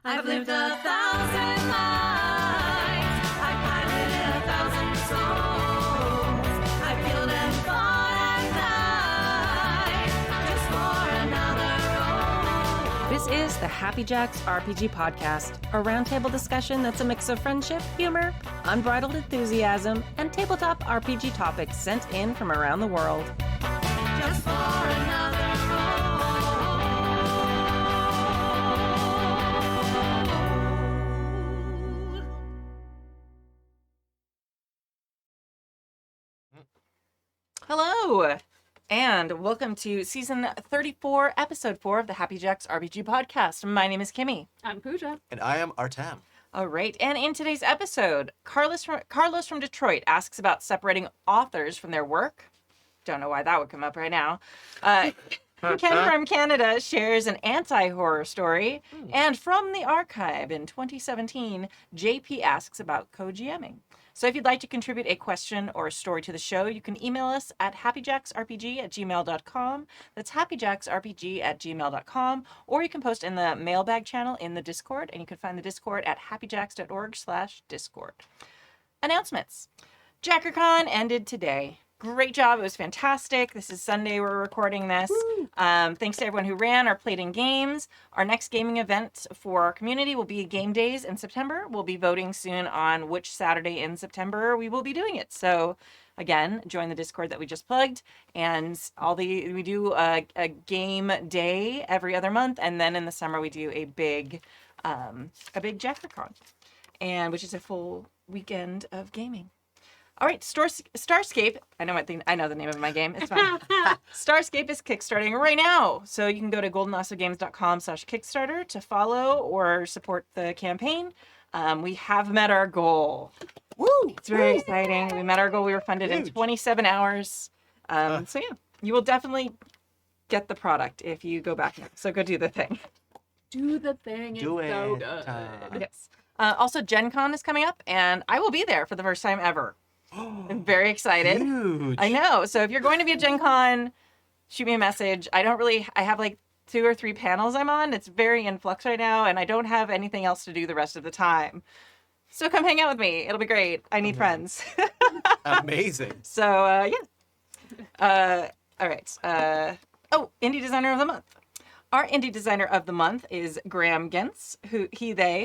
I've lived 1,000 lives. I've piloted 1,000 souls. I've killed and fought at night just for another role. This is the Happy Jacks RPG podcast, a roundtable discussion that's a mix of friendship, humor, unbridled enthusiasm, and tabletop RPG topics sent in from around the world. Just for another role. Hello, and welcome to season 34, episode 4 of the Happy Jacks RPG podcast. My name is Kimmy. I'm Pooja. And I am Artam. All right, and in today's episode, Carlos from Detroit asks about separating authors from their work. Don't know why that would come up right now. Ken from Canada shares an anti-horror story. And from the archive in 2017, JP asks about co-GMing. So if you'd like to contribute a question or a story to the show, you can email us at happyjacksrpg@gmail.com. That's happyjacksrpg@gmail.com. Or you can post in the mailbag channel in the Discord, and you can find the Discord at happyjacks.org/discord. Announcements. JackerCon ended today. Great job. It was fantastic. This is Sunday. We're recording this. Thanks to everyone who ran or played in games. Our next gaming event for our community will be Game Days in September. We'll be voting soon on which Saturday in September we will be doing it. So again, join the Discord that we just plugged, and we do a game day every other month, and then in the summer we do a big JackerCon, and which is a full weekend of gaming. All right, Starscape. I know the name of my game. It's fine. Starscape is kickstarting right now, so you can go to goldenlassogames.com/kickstarter to follow or support the campaign. We have met our goal. Woo! It's very exciting. We met our goal. We were funded in 27 hours. So yeah, you will definitely get the product if you go back now. So go do the thing. Do the thing. Do it's so it. good. Yes. Also, Gen Con is coming up, and I will be there for the first time ever. I'm very excited. Huge. I know. So if you're going to be at Gen Con, shoot me a message. I have like 2 or 3 panels I'm on. It's very in flux right now, and I don't have anything else to do the rest of the time. So come hang out with me. It'll be great. I need friends. Amazing. So, yeah. All right. Indie Designer of the Month. Our Indie Designer of the Month is Graham Gentz, who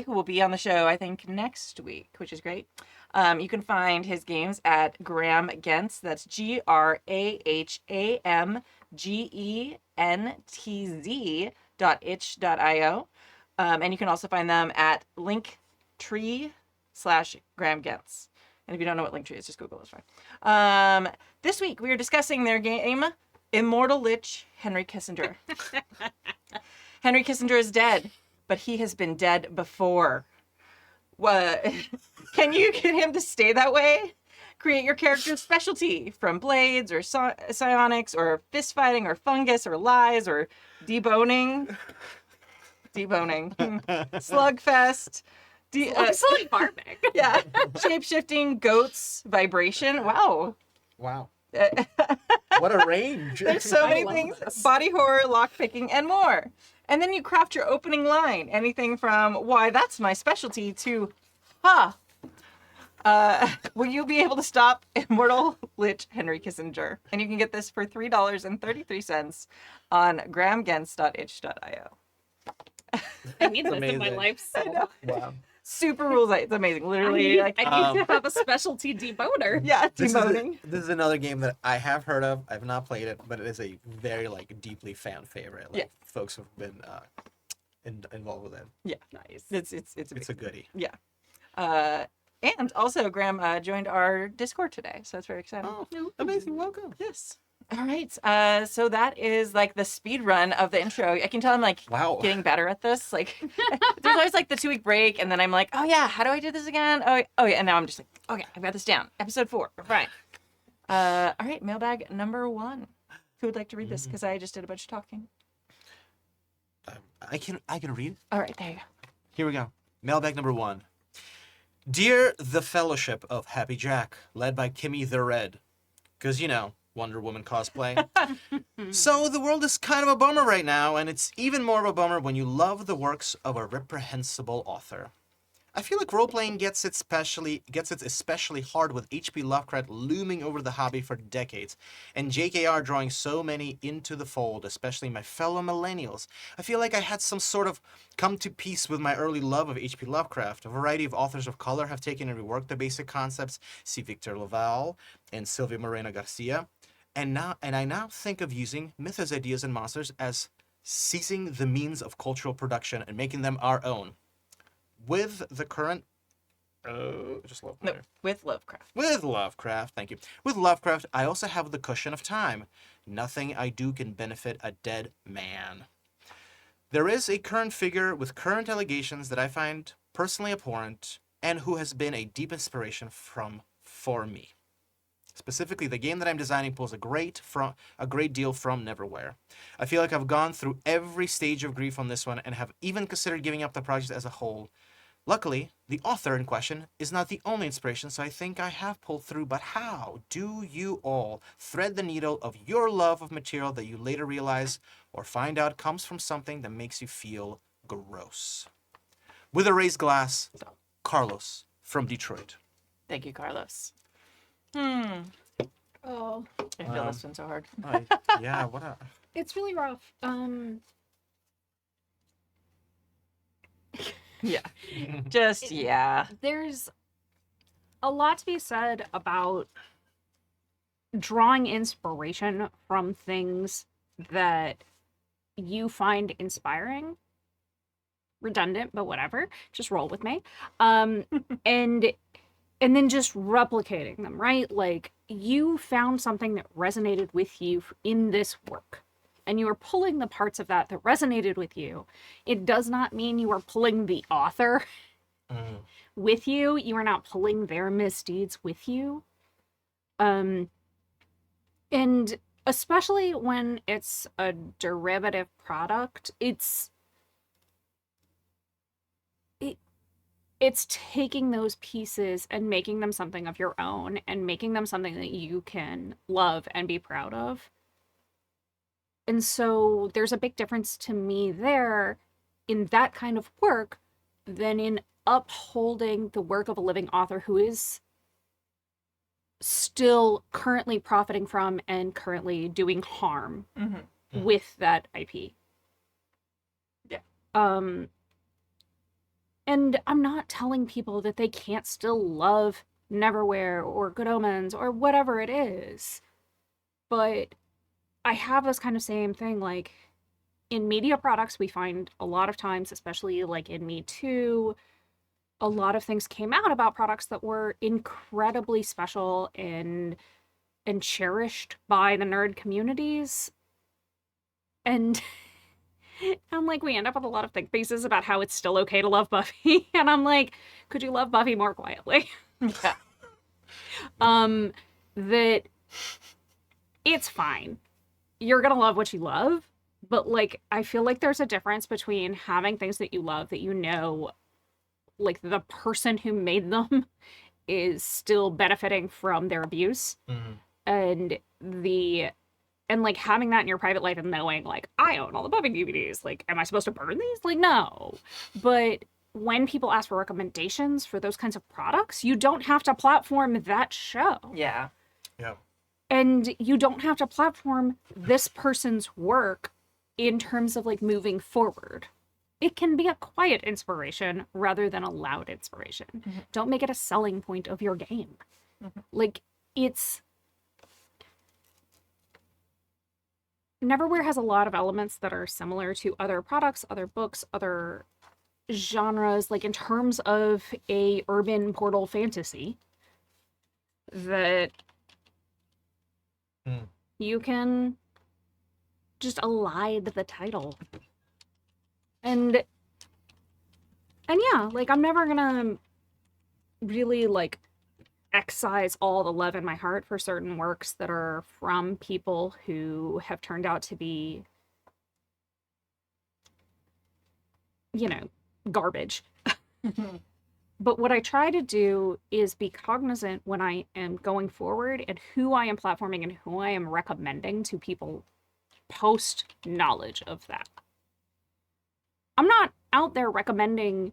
will be on the show, I think, next week, which is great. You can find his games at Graham Gentz. That's GrahamGentz.itch.io. And you can also find them at Linktree/Graham Gentz. And if you don't know what Linktree is, just Google it. It's fine. This week, we are discussing their game, Immortal Lich, Henry Kissinger. Henry Kissinger is dead, but he has been dead before. What? Can you get him to stay that way? Create your character's specialty from blades or psionics or fist fighting or fungus or lies or deboning. Slugfest. Excellent farming. Yeah. Shape-shifting, goats, vibration. Wow. Wow. What a range. There's so I many love things. this. Body horror, lockpicking, and more. And then you craft your opening line. Anything from, why, that's my specialty, to, will you be able to stop Immortal Lich Henry Kissinger? And you can get this for $3.33 on grahamgentz.itch.io. I need this in my amazing. life so much. Wow. Super rules. It's amazing. Literally, I need to have a specialty deboner. yeah, This deboning. is another game that I have heard of. I've not played it, but it is a very deeply fan favorite. Yeah. Folks have been involved with it. Yeah, Nice. it's a goodie. Yeah. And also, Graham joined our Discord today, so it's very exciting. Oh, amazing. Welcome. Yes. All right. So that is like the speed run of the intro. I can tell I'm like Wow. getting better at this. Like, there's always like the 2-week break, and then I'm like, oh yeah, how do I do this again? Oh yeah, and now I'm just like, okay, I've got this down. Episode 4. Right. All right. Mailbag number 1. Who would like to read this? Because I just did a bunch of talking. I can read. All right. There you go. Here we go. Mailbag number 1. Dear the Fellowship of Happy Jack, led by Kimmy the Red. Because, Wonder Woman cosplay. So the world is kind of a bummer right now, and it's even more of a bummer when you love the works of a reprehensible author. I feel like role-playing gets it especially hard with H.P. Lovecraft looming over the hobby for decades, and JKR drawing so many into the fold, especially my fellow millennials. I feel like I had some sort of come to peace with my early love of H.P. Lovecraft. A variety of authors of color have taken and reworked the basic concepts. See Victor Laval and Silvia Moreno Garcia. And I now think of using Mythos ideas and monsters as seizing the means of cultural production and making them our own. With the current, just love No, with Lovecraft. With Lovecraft, thank you. With Lovecraft, I also have the cushion of time. Nothing I do can benefit a dead man. There is a current figure with current allegations that I find personally abhorrent and who has been a deep inspiration for me. Specifically, the game that I'm designing pulls a great deal from Neverwhere. I feel like I've gone through every stage of grief on this one and have even considered giving up the project as a whole. Luckily, the author in question is not the only inspiration, so I think I have pulled through. But how do you all thread the needle of your love of material that you later realize or find out comes from something that makes you feel gross? With a raised glass, Carlos from Detroit. Thank you, Carlos. Oh, I feel this one so hard. Yeah, what a... it's really rough. Yeah. Just, yeah. There's a lot to be said about drawing inspiration from things that you find inspiring. Redundant, but whatever. Just roll with me. And then just replicating them, right? Like, you found something that resonated with you in this work, and you are pulling the parts of that resonated with you. It does not mean you are pulling the author with you. You are not pulling their misdeeds with you. And especially when it's a derivative product, it's taking those pieces and making them something of your own and making them something that you can love and be proud of. And so there's a big difference to me there in that kind of work than in upholding the work of a living author who is still currently profiting from and currently doing harm with that IP. Yeah. And I'm not telling people that they can't still love Neverwhere or Good Omens or whatever it is. But I have this kind of same thing, like, in media products, we find a lot of times, especially like in Me Too, a lot of things came out about products that were incredibly special and cherished by the nerd communities. And I'm like, we end up with a lot of think pieces about how it's still okay to love Buffy. And I'm like, could you love Buffy more quietly? Yeah. That it's fine. You're gonna love what you love, but like, I feel like there's a difference between having things that you love that you know, like, the person who made them is still benefiting from their abuse, and like having that in your private life and knowing, like, I own all the Buffy DVDs. Like, am I supposed to burn these? Like, no. But when people ask for recommendations for those kinds of products, you don't have to platform that show. Yeah. Yeah. And you don't have to platform this person's work in terms of, like, moving forward. It can be a quiet inspiration rather than a loud inspiration. Don't make it a selling point of your game. Like, it's... Neverwhere has a lot of elements that are similar to other products, other books, other genres, like in terms of a urban portal fantasy that you can just elide the title. And yeah, like, I'm never gonna really, like, excise all the love in my heart for certain works that are from people who have turned out to be, you know, garbage. But what I try to do is be cognizant when I am going forward and who I am platforming and who I am recommending to people post knowledge of that. I'm not out there recommending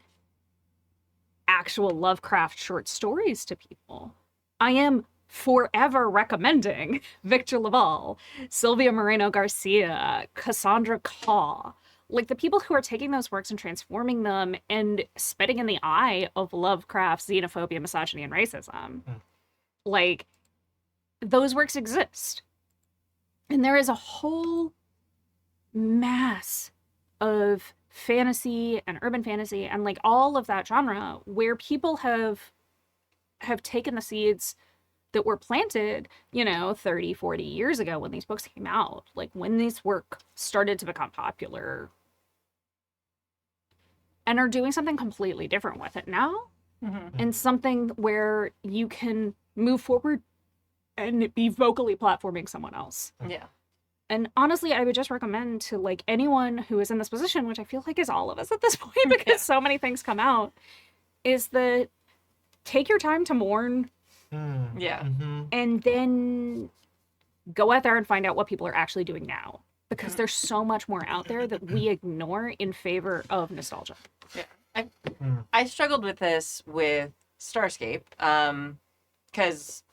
actual Lovecraft short stories to people. I am forever recommending Victor Laval, Sylvia Moreno Garcia, Cassandra Caw, like the people who are taking those works and transforming them and spitting in the eye of Lovecraft's xenophobia, misogyny, and racism. Like, those works exist. And there is a whole mass of fantasy and urban fantasy and like all of that genre where people have taken the seeds that were planted, 30, 40 years ago when these books came out, like when this work started to become popular, and are doing something completely different with it now. And something where you can move forward and be vocally platforming someone else. Yeah. And honestly, I would just recommend to like anyone who is in this position, which I feel like is all of us at this point because so many things come out, is that take your time to mourn. Yeah. And then go out there and find out what people are actually doing now. Because there's so much more out there that we ignore in favor of nostalgia. Yeah. I struggled with this with Starscape because,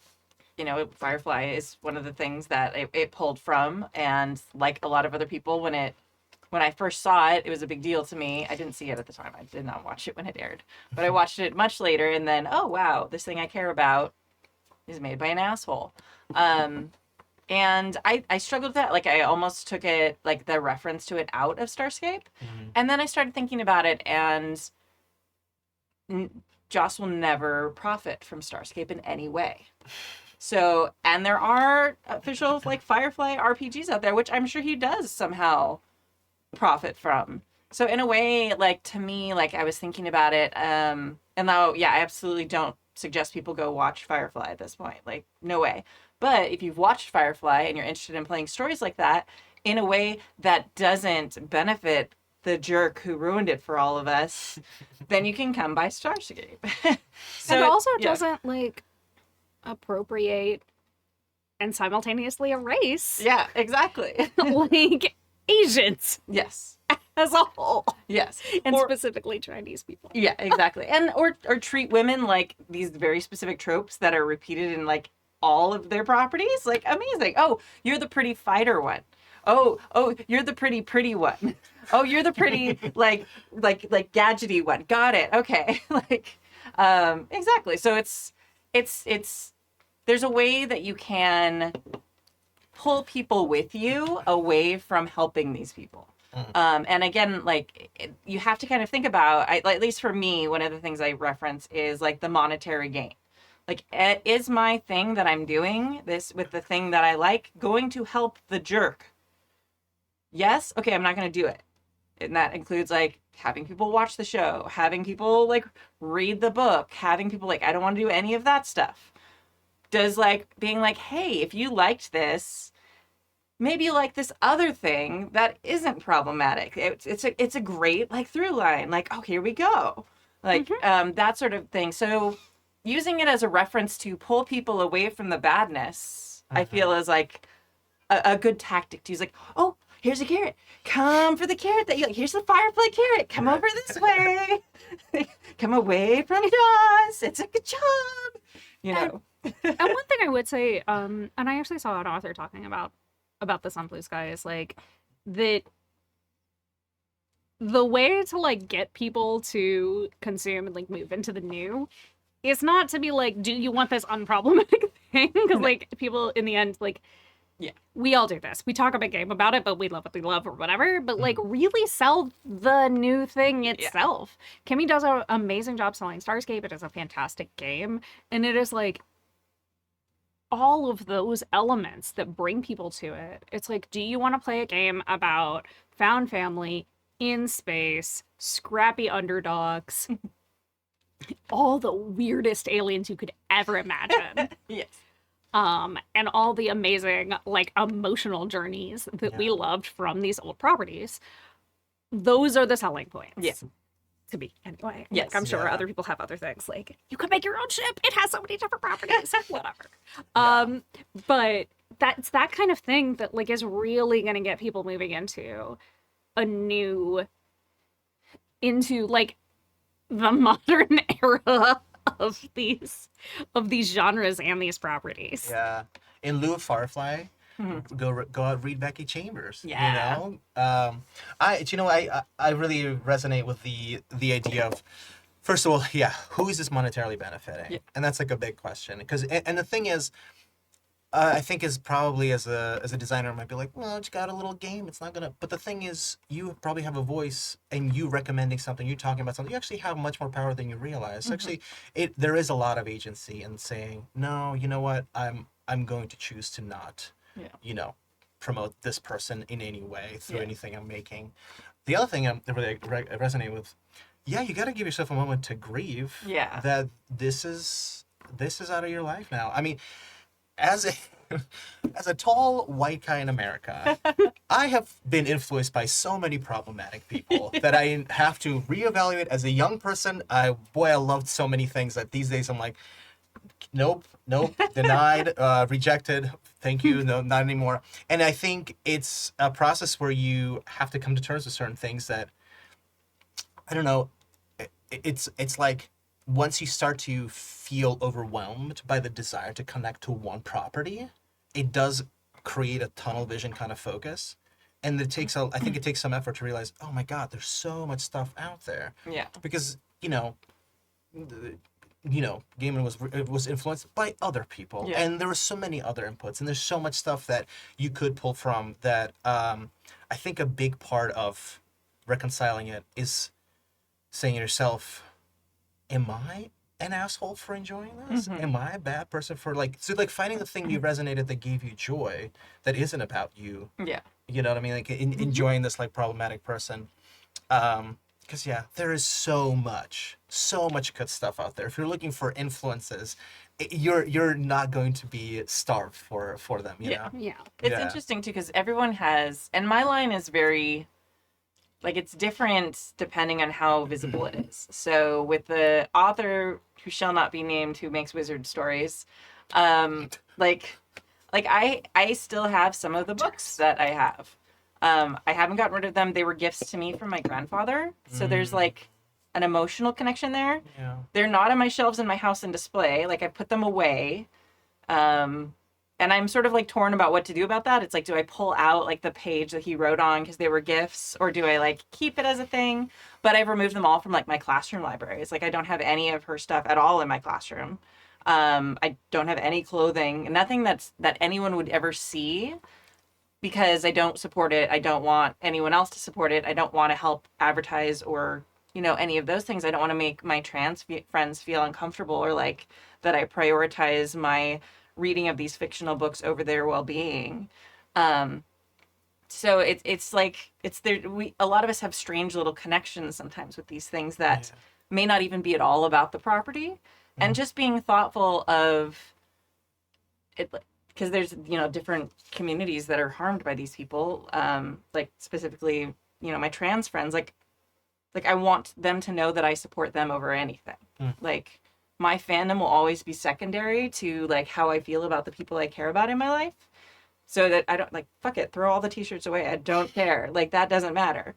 Firefly is one of the things that it pulled from. And like a lot of other people, when I first saw it, it was a big deal to me. I didn't see it at the time. I did not watch it when it aired. But I watched it much later and then, oh, wow, this thing I care about is made by an asshole. And I struggled with that. Like, I almost took it, like, the reference to it out of Starscape. And then I started thinking about it, and Joss will never profit from Starscape in any way. So, and there are official, like, Firefly RPGs out there, which I'm sure he does somehow profit from. So, in a way, like, to me, like, I was thinking about it, and now, yeah, I absolutely don't suggest people go watch Firefly at this point. Like, no way. But if you've watched Firefly and you're interested in playing stories like that in a way that doesn't benefit the jerk who ruined it for all of us, then you can come by Starscape. So and also doesn't like appropriate and simultaneously erase. Yeah, exactly. Like Asians. Yes. As a whole. Yes. And specifically Chinese people. Yeah, exactly. And or treat women like these very specific tropes that are repeated in like all of their properties. Like, amazing. Oh, you're the pretty fighter one. Oh, you're the pretty one. Oh, you're the pretty like gadgety one. Got it. Okay. Like, exactly. So it's there's a way that you can pull people with you away from helping these people. And again, like, you have to kind of think about, at least for me, one of the things I reference is like the monetary gain. Like, is my thing that I'm doing this with the thing that I like going to help the jerk? Yes? Okay, I'm not going to do it. And that includes like having people watch the show, having people like read the book, having people like, I don't want to do any of that stuff. Does like being like, hey, if you liked this, maybe you like this other thing that isn't problematic. It's a great like through line. Like, oh, here we go. Like, that sort of thing. So using it as a reference to pull people away from the badness, I feel is like a good tactic to use. Like, oh, here's a carrot. Come for the carrot that you like. Here's the Firefly carrot. Come over this way. Come away from Joss. It's a good job. You know. And one thing I would say, and I actually saw an author talking about this on Blue Sky, is like that the way to like get people to consume and like move into the new is not to be like, do you want this unproblematic thing? Because like people in the end, like, yeah, we all do this. We talk a big game about it, but we love what we love or whatever. But like really sell the new thing itself. Yeah. Kimmy does an amazing job selling Starscape. It is a fantastic game. And it is like all of those elements that bring people to it. It's like, do you want to play a game about found family in space, scrappy underdogs, all the weirdest aliens you could ever imagine? Yes. And all the amazing, like, emotional journeys that we loved from these old properties. Those are the selling points. Yes. to me anyway. Yes. Like, I'm sure Yeah. other people have other things. Like, you could make your own ship. It has so many different properties. Whatever. Yeah. But that's that kind of thing that like is really going to get people moving into like the modern era of these genres and these properties. Yeah. In lieu of Firefly, Mhm. go out read Becky Chambers. Yeah. You know, I really resonate with the idea of, first of all, yeah, who is this monetarily benefiting? Yeah. And that's like a big question because and the thing is, I think is probably as a designer I might be like, well, it's got a little game. It's not gonna. But the thing is, you probably have a voice, and you recommending something, you talking about something, you actually have much more power than you realize. Actually, there is a lot of agency in saying, no, you know what, I'm going to choose to not, Yeah. you know, promote this person in any way through Yeah. anything I'm making. The other thing that really resonate with, yeah, you got to give yourself a moment to grieve. Yeah. That this is out of your life now. I mean, as a tall white guy in America, I have been influenced by so many problematic people that I have to reevaluate as a young person. I loved so many things that these days I'm like, nope, denied, rejected. Thank you, no, not anymore. And I think it's a process where you have to come to terms with certain things that, I don't know, it's like once you start to feel overwhelmed by the desire to connect to one property, it does create a tunnel vision kind of focus. And I think it takes some effort to realize, oh my God, there's so much stuff out there. Yeah. Because, gaming was influenced by other people, Yeah. and there were so many other inputs, and there's so much stuff that you could pull from that. I think a big part of reconciling it is saying to yourself, am I an asshole for enjoying this? Am I a bad person for finding the thing you resonated that gave you joy that isn't about you? Yeah. You know what I mean? Like enjoying this like problematic person. Because yeah, there is so much good stuff out there. If you're looking for influences, you're not going to be starved for them. You Yeah. know? Yeah. It's Yeah. interesting too because everyone has, and my line is very, like, it's different depending on how visible it is. So with the author who shall not be named who makes wizard stories, like I still have some of the books that I have. I haven't gotten rid of them. They were gifts to me from my grandfather. So there's like an emotional connection there. Yeah. They're not on my shelves in my house in display. Like I put them away. And I'm sort of like torn about what to do about that. It's like, do I pull out like the page that he wrote on because they were gifts, or do I like keep it as a thing? But I've removed them all from like my classroom libraries. Like I don't have any of her stuff at all in my classroom. I don't have any clothing, nothing that anyone would ever see, because I don't support it. I don't want anyone else to support it. I don't want to help advertise or, any of those things. I don't want to make my trans friends feel uncomfortable, or like that I prioritize my reading of these fictional books over their well-being. So it's like it's there. A lot of us have strange little connections sometimes with these things that may not even be at all about the property, and just being thoughtful of it, because there's different communities that are harmed by these people. Like specifically, my trans friends. Like I want them to know that I support them over anything. Like my fandom will always be secondary to like how I feel about the people I care about in my life. So that I don't fuck it, throw all the t-shirts away. I don't care. Like that doesn't matter.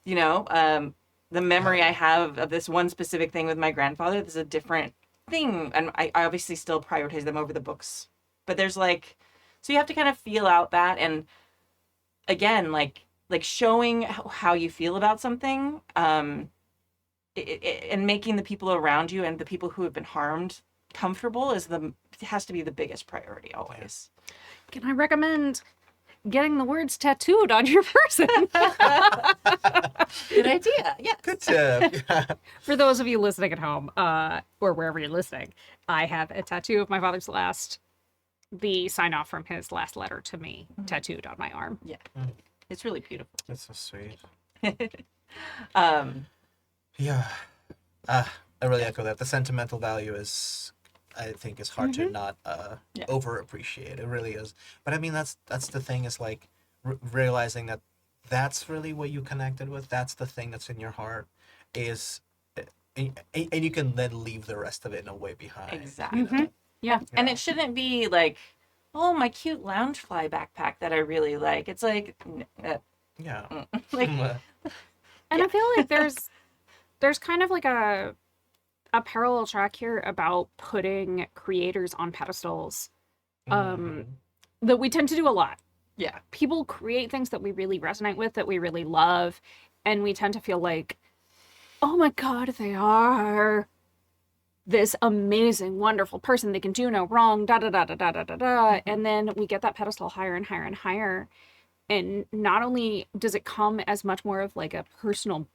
The memory I have of this one specific thing with my grandfather, this is a different thing. And I obviously still prioritize them over the books. But there's so you have to kind of feel out that. And again, like showing how you feel about something, and making the people around you and the people who have been harmed comfortable has to be the biggest priority always. Can I recommend getting the words tattooed on your person? Good idea. Yes. Good tip. For those of you listening at home, or wherever you're listening, I have a tattoo of my father's the sign off from his last letter to me, tattooed on my arm. Yeah. It's really beautiful. That's so sweet. Um, Yeah. I really echo that. The sentimental value I think is hard to not overappreciate. It really is. But I mean, that's the thing, is like realizing that that's really what you connected with. That's the thing that's in your heart, is and you can then leave the rest of it in a way behind. Exactly. Mhm. Yeah. And it shouldn't be like, oh, my cute loungefly backpack that I really like. It's like, Yeah. like And I feel like there's kind of like a parallel track here about putting creators on pedestals Mhm. that we tend to do a lot. yeah, People create things that we really resonate with, that we really love, and we tend to feel like, oh my god, they are this amazing, wonderful person. They can do no wrong, da da da da da da da da. And then we get that pedestal higher and higher and higher. And not only does it come as much more of like a personal,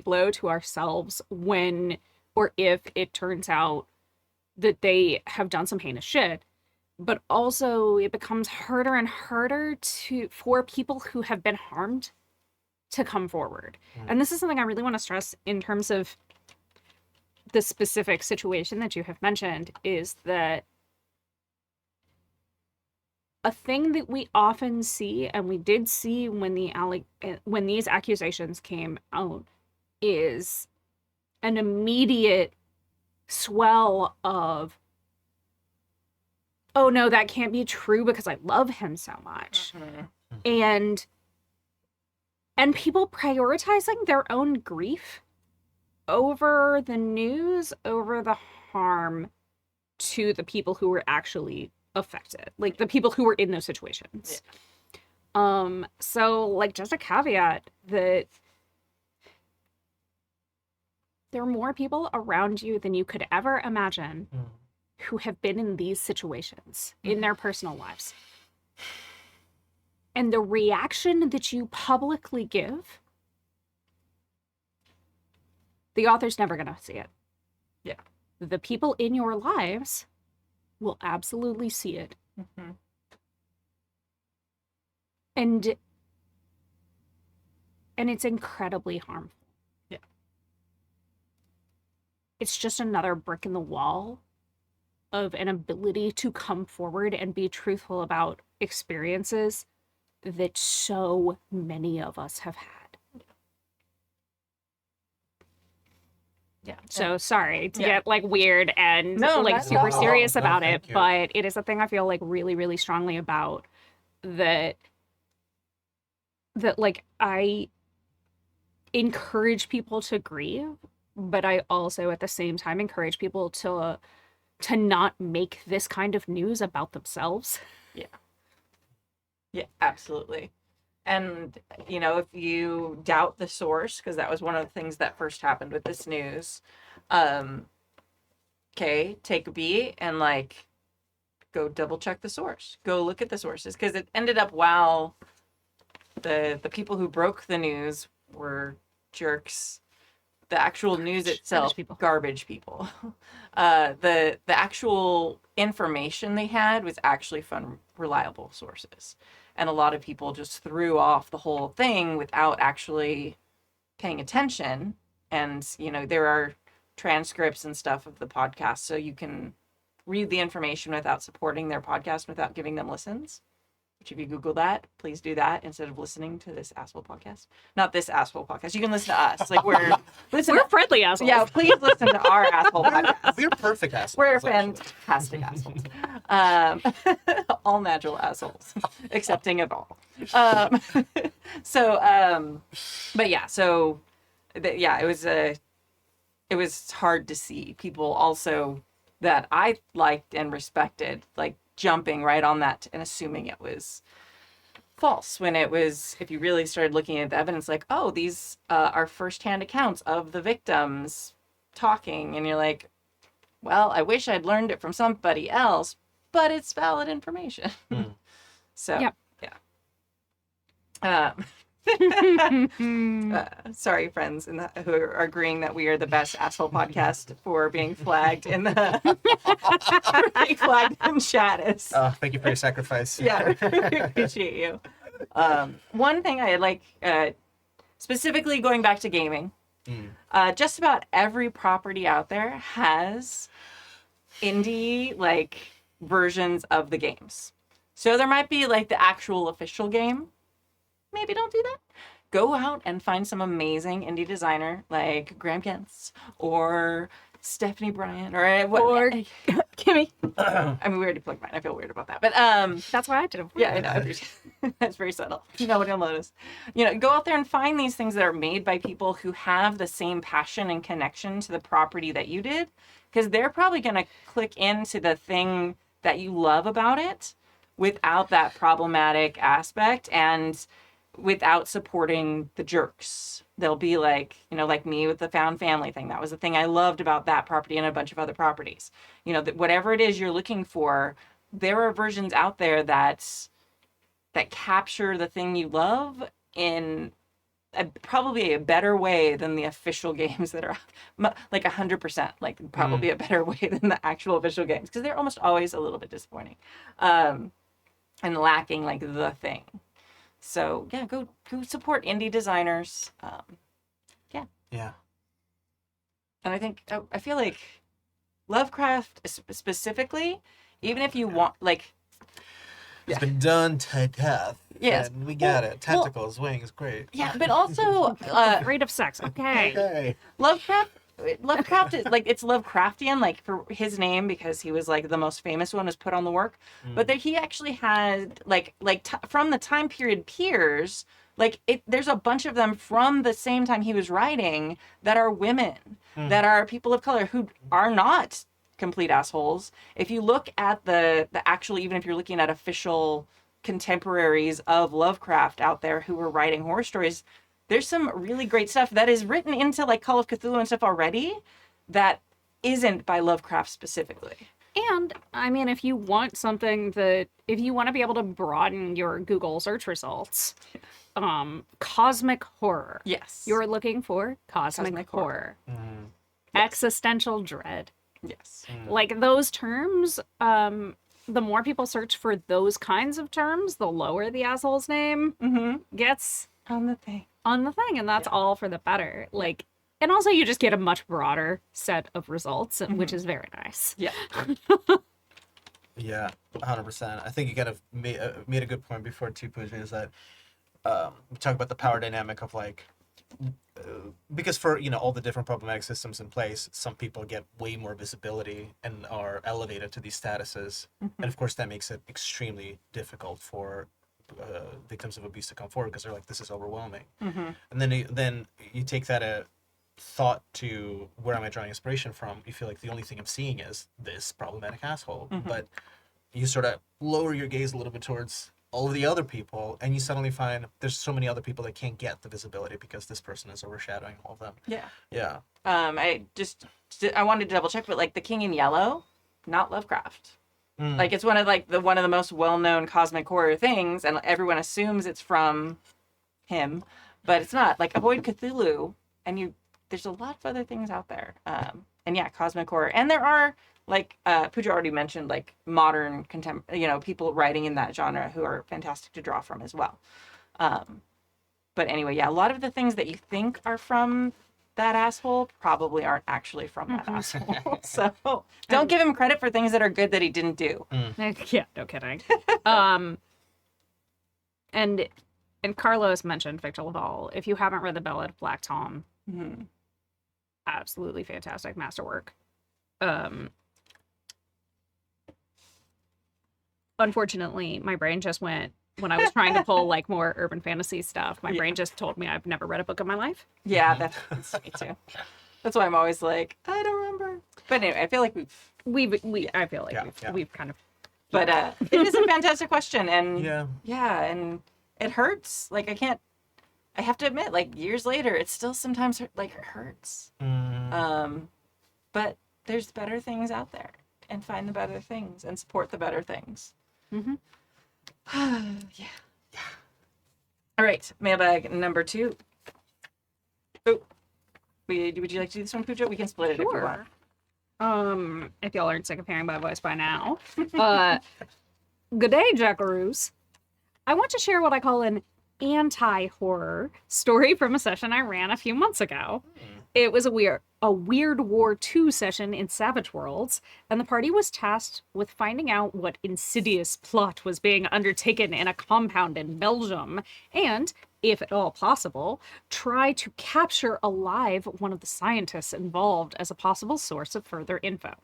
blow to ourselves when or if it turns out that they have done some heinous shit, but also it becomes harder and harder for people who have been harmed to come forward. And this is something I really want to stress in terms of the specific situation that you have mentioned, is that a thing that we often see, and we did see when when these accusations came out, is an immediate swell of, oh no, that can't be true because I love him so much. And people prioritizing their own grief over the news, over the harm to the people who were actually affected, like the people who were in those situations. So like, just a caveat that there are more people around you than you could ever imagine who have been in these situations in their personal lives. And the reaction that you publicly give, the author's never going to see it. Yeah. The people in your lives will absolutely see it. And it's incredibly harmful. Yeah. It's just another brick in the wall of an ability to come forward and be truthful about experiences that so many of us have had. yeah. So sorry to Yeah. get like weird and No, like not at super all. serious No, about it, thank you. but it is a thing I feel like really, really strongly about, that like I encourage people to grieve, but I also at the same time encourage people to not make this kind of news about themselves. Yeah, absolutely. And, you know, if you doubt the source, because that was one of the things that first happened with this news, okay, take a beat and, like, go double check the source. Go look at the sources, because it ended up while the people who broke the news were jerks. The actual news itself, garbage people. The actual information they had was actually from reliable sources. And a lot of people just threw off the whole thing without actually paying attention. And, you know, there are transcripts and stuff of the podcast, so you can read the information without supporting their podcast, without giving them listens. Which, if you Google that, please do that instead of listening to this asshole podcast. Not this asshole podcast. You can listen to us. Like, we're friendly assholes. Yeah, please listen to our asshole podcast. We're perfect assholes. We're actually. fantastic assholes. All natural assholes, excepting it all. But yeah, so yeah, it was hard to see people also that I liked and respected, like, jumping right on that and assuming it was false, when it was, if you really started looking at the evidence, like, oh, these are firsthand accounts of the victims talking, and you're like, well, I wish I'd learned it from somebody else, but it's valid information. So Yep. yeah. Sorry, friends who are agreeing that we are the best asshole podcast for being flagged in the being flagged in chat. Thank you for your sacrifice. Yeah, we appreciate you. One thing I like, specifically going back to gaming, just about every property out there has indie like versions of the games. So there might be like the actual official game. Maybe don't do that. go out and find some amazing indie designer like Graham Gens or Stephanie Bryant or what. Or Kimmy. I mean, we already plugged mine. I feel weird about that, but That's why I did it. yeah, I know. I appreciate it. That's very subtle. Nobody will notice. You know, go out there and find these things that are made by people who have the same passion and connection to the property that you did, because they're probably going to click into the thing that you love about it without that problematic aspect and without supporting the jerks. They'll be like, you know, like me with the found family thing. That was the thing I loved about that property and a bunch of other properties. You know, that whatever it is you're looking for, there are versions out there that capture the thing you love in probably a better way than the official games that are like 100%, like probably a better way than the actual official games, because they're almost always a little bit disappointing and lacking like the thing. So yeah, go support indie designers. Yeah. And I think I feel like Lovecraft specifically, even if you want like, It's been done to death. Yes. And we got it. Tentacles, wings, great. yeah, but also Rate of sex. Okay. Okay. Lovecraft is like, it's Lovecraftian, like for his name, because he was like the most famous one was put on the work. But that he actually had from the time period peers, there's a bunch of them from the same time he was writing that are women, that are people of color who are not complete assholes. If you look at the actual, even if you're looking at official contemporaries of Lovecraft out there who were writing horror stories, there's some really great stuff that is written into like Call of Cthulhu and stuff already that isn't by Lovecraft specifically. And I mean, if you want to be able to broaden your Google search results, cosmic horror. Yes. You're looking for cosmic horror. Existential dread. Yes. Like those terms, the more people search for those kinds of terms, the lower the asshole's name gets On the thing. and that's all for the better. Like, and also you just get a much broader set of results, which is very nice. Yeah. Yeah, 100%. I think you kind of made a good point before too, Pooja, is that we talk about the power dynamic of like, because for, you know, all the different problematic systems in place, some people get way more visibility and are elevated to these statuses. And of course that makes it extremely difficult for victims of abuse to come forward, because they're like, this is overwhelming. And then you take that thought to, where am I drawing inspiration from? You feel like the only thing I'm seeing is this problematic asshole. But you sort of lower your gaze a little bit towards all of the other people, and you suddenly find there's so many other people that can't get the visibility because this person is overshadowing all of them. Yeah. I wanted to double check, but like the King in Yellow, not Lovecraft. Like it's one of the most well-known cosmic horror things, and everyone assumes it's from him, but it's not. Like, avoid Cthulhu, and there's a lot of other things out there. And yeah, cosmic horror, and there are like Pooja already mentioned, like modern people writing in that genre who are fantastic to draw from as well. But anyway, yeah, a lot of the things that you think are from that asshole probably aren't actually from that asshole. So don't give him credit for things that are good that he didn't do. Yeah, no kidding. And Carlos mentioned Victor Laval. If you haven't read The Ballad of Black Tom, absolutely fantastic masterwork. Unfortunately, my brain just went, when I was trying to pull like more urban fantasy stuff, my brain just told me I've never read a book in my life. Yeah, that's me too. That's why I'm always like, I don't remember. But anyway, I feel like we've kind of. But it is a fantastic question, and yeah, and it hurts. Like I have to admit, like years later, it still sometimes hurts. But there's better things out there, and find the better things and support the better things. Yeah. All right, mailbag number 2. Oh, would you like to do this one, Pooja? We can split it if you want. If y'all aren't sick of hearing my voice by now. Good day, Jackaroos. I want to share what I call an anti-horror story from a session I ran a few months ago. It was a Weird War II session in Savage Worlds, and the party was tasked with finding out what insidious plot was being undertaken in a compound in Belgium, and if at all possible, try to capture alive one of the scientists involved as a possible source of further info.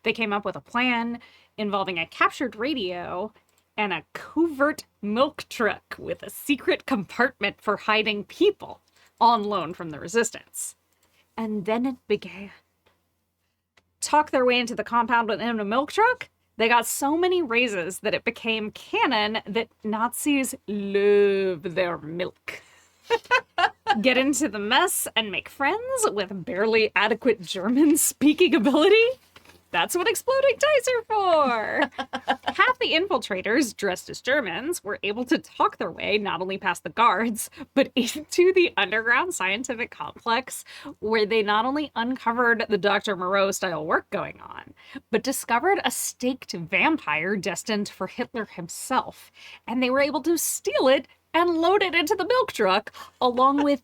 They came up with a plan involving a captured radio and a covert milk truck with a secret compartment for hiding people on loan from the Resistance. And then it began. Talk their way into the compound within a milk truck? They got so many raises that it became canon that Nazis love their milk. Get into the mess and make friends with barely adequate German speaking ability? That's what exploding dice are for! Half the infiltrators, dressed as Germans, were able to talk their way not only past the guards, but into the underground scientific complex, where they not only uncovered the Dr. Moreau-style work going on, but discovered a staked vampire destined for Hitler himself, and they were able to steal it and load it into the milk truck, along with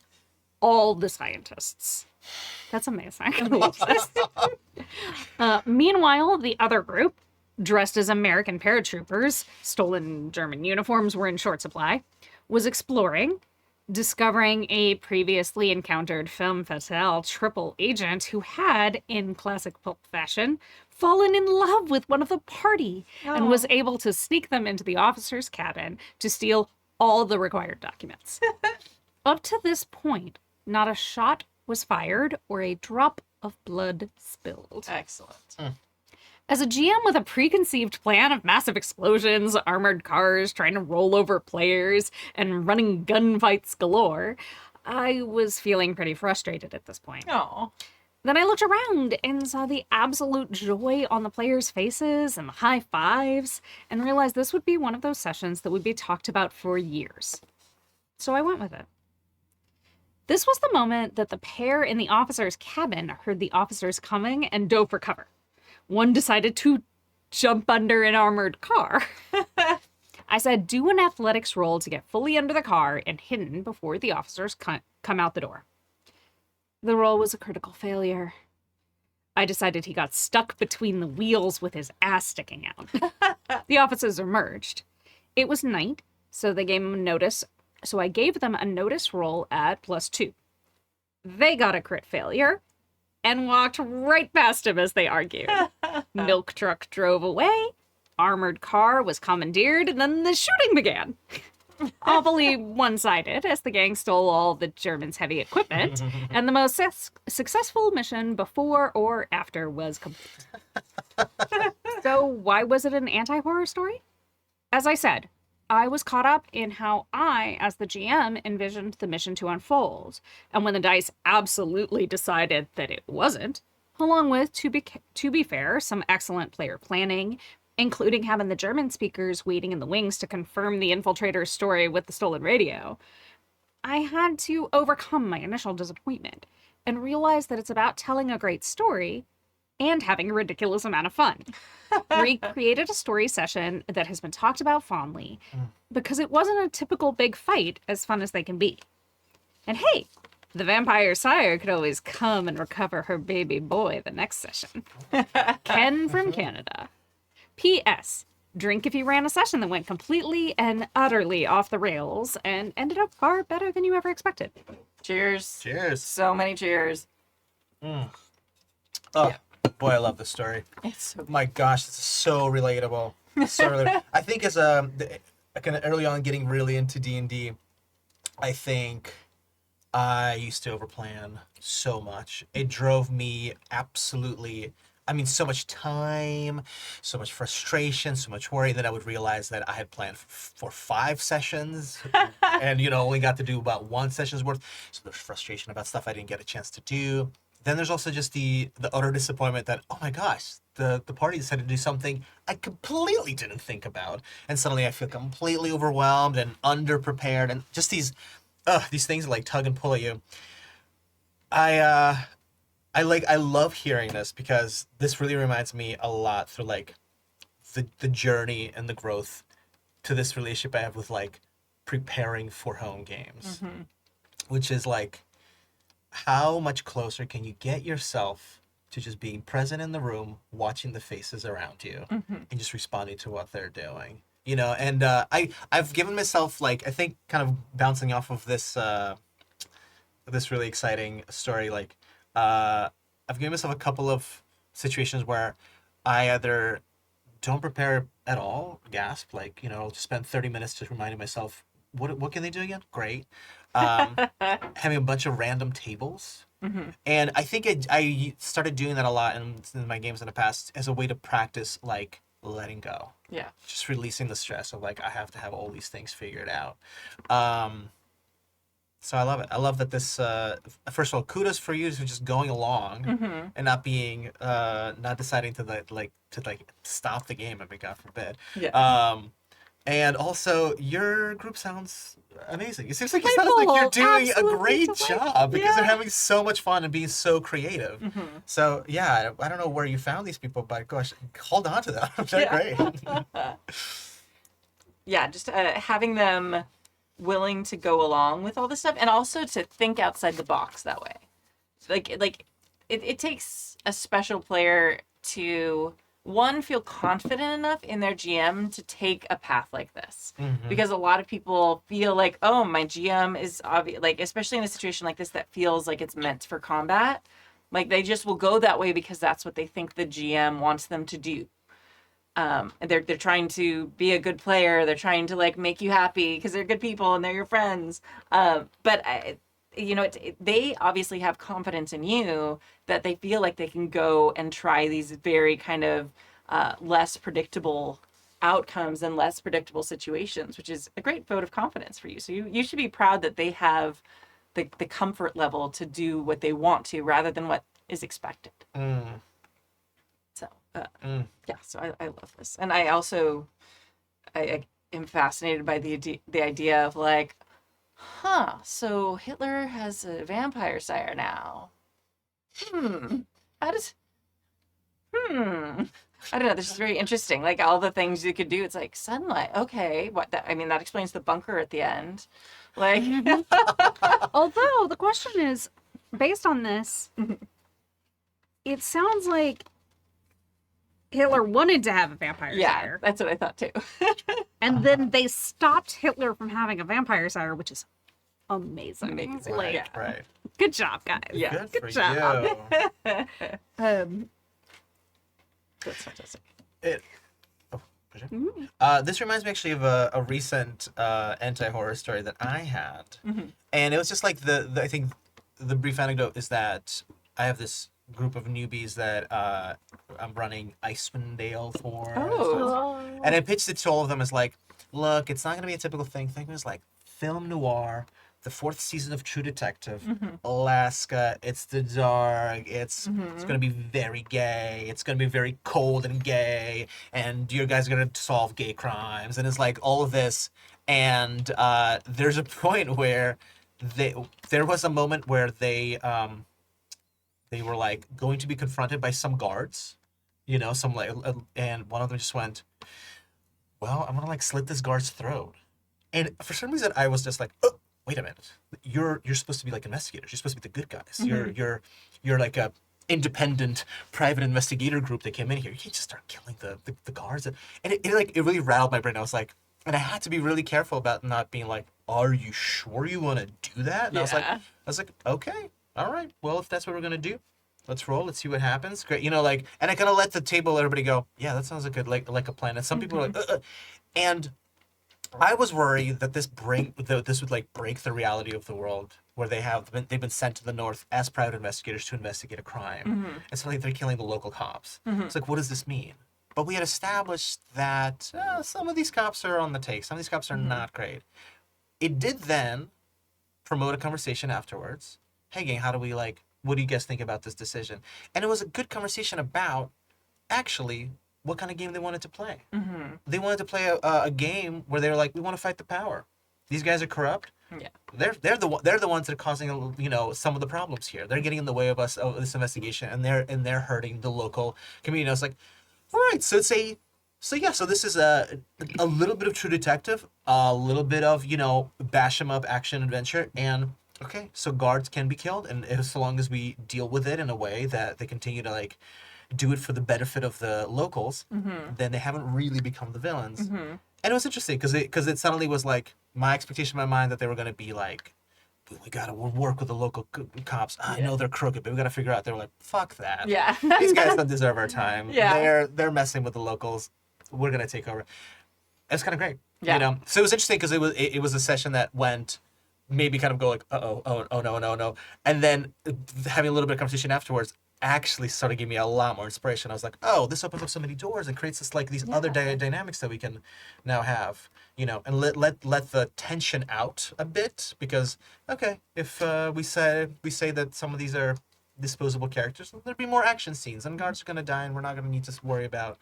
all the scientists. That's amazing. Meanwhile, the other group, dressed as American paratroopers, stolen German uniforms were in short supply, was exploring, discovering a previously encountered femme fatale triple agent who had, in classic pulp fashion, fallen in love with one of the party and was able to sneak them into the officer's cabin to steal all the required documents. Up to this point, not a shot was fired or a drop of blood spilled. Excellent. As a GM with a preconceived plan of massive explosions, armored cars trying to roll over players, and running gunfights galore, I was feeling pretty frustrated at this point. Oh. Then I looked around and saw the absolute joy on the players' faces and the high fives, and realized this would be one of those sessions that would be talked about for years. So I went with it. This was the moment that the pair in the officer's cabin heard the officers coming and dove for cover. One decided to jump under an armored car. I said, do an athletics roll to get fully under the car and hidden before the officers come out the door. The roll was a critical failure. I decided he got stuck between the wheels with his ass sticking out. The officers emerged. It was night, so they gave him a notice. So I gave them a notice roll at +2. They got a crit failure and walked right past him as they argued. Milk truck drove away, armored car was commandeered, and then the shooting began. Awfully one-sided, as the gang stole all the Germans' heavy equipment, and the most successful mission before or after was complete. So why was it an anti-horror story? As I said, I was caught up in how I, as the GM, envisioned the mission to unfold, and when the dice absolutely decided that it wasn't, along with, to be fair, some excellent player planning, including having the German speakers waiting in the wings to confirm the infiltrator's story with the stolen radio, I had to overcome my initial disappointment and realize that it's about telling a great story and having a ridiculous amount of fun. We created a story session that has been talked about fondly because it wasn't a typical big fight, as fun as they can be. And hey, the vampire sire could always come and recover her baby boy the next session. Ken from Canada. P.S. Drink if you ran a session that went completely and utterly off the rails and ended up far better than you ever expected. Cheers. Cheers. So many cheers. Oh, Yeah. boy, I love this story. It's so My gosh, this is so relatable. So relatable. I think as kind of early on getting really into D&D, I think I used to overplan so much. It drove me absolutely, I mean, so much time, so much frustration, so much worry that I would realize that I had planned for 5 sessions and, only got to do about 1 session's worth. So there's frustration about stuff I didn't get a chance to do. Then there's also just the utter disappointment that, oh my gosh, the party decided to do something I completely didn't think about. And suddenly I feel completely overwhelmed and underprepared. And just these things like tug and pull at you. I love hearing this because this really reminds me a lot through like the journey and the growth to this relationship I have with like preparing for home games, which is like, how much closer can you get yourself to just being present in the room, watching the faces around you, and just responding to what they're doing? And I've given myself, like, I think kind of bouncing off of this really exciting story, like I've given myself a couple of situations where I either don't prepare at all, gasp, like, just spend 30 minutes just reminding myself, what can they do again? Great. Having a bunch of random tables. Mm-hmm. And I think I started doing that a lot in my games in the past as a way to practice, like, letting go. Yeah. Just releasing the stress of, like, I have to have all these things figured out. So I love it. I love that this, first of all, kudos for you for just going along Mm-hmm. and not being, not deciding to stop the game, I mean, God forbid. Yeah. And also, your group sounds amazing. It seems like you're doing a Absolutely great delightful. job because they're Yeah. having so much fun and being so creative. Mm-hmm. So, yeah, I don't know where you found these people, but gosh, hold on to them. They're Yeah. great. Yeah, just having them willing to go along with all this stuff and also to think outside the box that way. It takes a special player to one feel confident enough in their GM to take a path like this. Mhm. Because a lot of people feel like, oh, my GM is obvious, like, especially in a situation like this that feels like it's meant for combat, like they just will go that way because that's what they think the GM wants them to do. They're trying to be a good player. They're trying to, like, make you happy because they're good people and they're your friends. They obviously have confidence in you that they feel like they can go and try these very kind of less predictable outcomes and less predictable situations, which is a great vote of confidence for you. So you should be proud that they have the comfort level to do what they want to rather than what is expected. Mm. So, Mm. yeah, so I love this. And I also, I am fascinated by the idea of, like, so Hitler has a vampire sire now. How does, I don't know, this is very interesting. Like, all the things you could do, it's like, sunlight, okay, that explains the bunker at the end. Like, Although the question is, based on this, it sounds like Hitler wanted to have a vampire yeah, sire, that's what I thought too. and then they stopped Hitler from having a vampire sire, which is amazing. Amazing, Like, yeah. Right. good job, guys. Yeah. Good for job. you. That's fantastic. This reminds me actually of a recent anti-horror story that I had. Mm-hmm. And it was just like I think the brief anecdote is that I have this group of newbies that I'm running Icewind Dale for. Oh. And I pitched it to all of them as like, look, it's not going to be a typical thing. Think of it as like film noir, the 4th season of True Detective, Alaska, it's the dark, it's going to be very gay, it's going to be very cold and gay, and you guys are going to solve gay crimes, and it's like all of this. And there's a point where there was a moment where they were like going to be confronted by some guards, some like, and one of them just went, well, I'm gonna like slit this guard's throat. And for some reason I was just like, oh, wait a minute, you're supposed to be like investigators, you're supposed to be the good guys. You're like a independent private investigator group that came in here. You can't just start killing the guards. And it really rattled my brain. I was like, and I had to be really careful about not being like, are you sure you want to do that? And Yeah. I was like, okay, all right, well, if that's what we're gonna do, let's roll. Let's see what happens. Great, and I kind of let the table, everybody go, yeah, that sounds like a plan. And some people were like, and I was worried that this would like break the reality of the world where they've been sent to the north as private investigators to investigate a crime, and so like they're killing the local cops. It's like, what does this mean? But we had established that some of these cops are on the take. Some of these cops are not great. It did then promote a conversation afterwards. Hey, gang, what do you guys think about this decision? And it was a good conversation about actually what kind of game they wanted to play. They wanted to play a game where they were like, we want to fight the power. These guys are corrupt. Yeah. They're the ones that are causing some of the problems here. They're getting in the way of us of this investigation, and they're hurting the local community. I was like, all right, so this is a little bit of True Detective, a little bit of bash 'em up action adventure, and okay, so guards can be killed, and as long as we deal with it in a way that they continue to like do it for the benefit of the locals, then they haven't really become the villains. And it was interesting because it suddenly was like my expectation in my mind that they were going to be like, we got to work with the local cops. I know they're crooked, but we got to figure out. They were like, fuck that. Yeah. These guys don't deserve our time. Yeah. They're messing with the locals. We're going to take over. It's kind of great. Yeah. You know? So it was interesting because it was a session that went maybe kind of go like, oh no. And then having a little bit of conversation afterwards actually started giving me a lot more inspiration. I was like, oh, this opens up so many doors and creates this like these other dynamics that we can now have, you know, and let the tension out a bit because okay, if we say that some of these are disposable characters, there'll be more action scenes and guards are gonna die and we're not gonna need to worry about,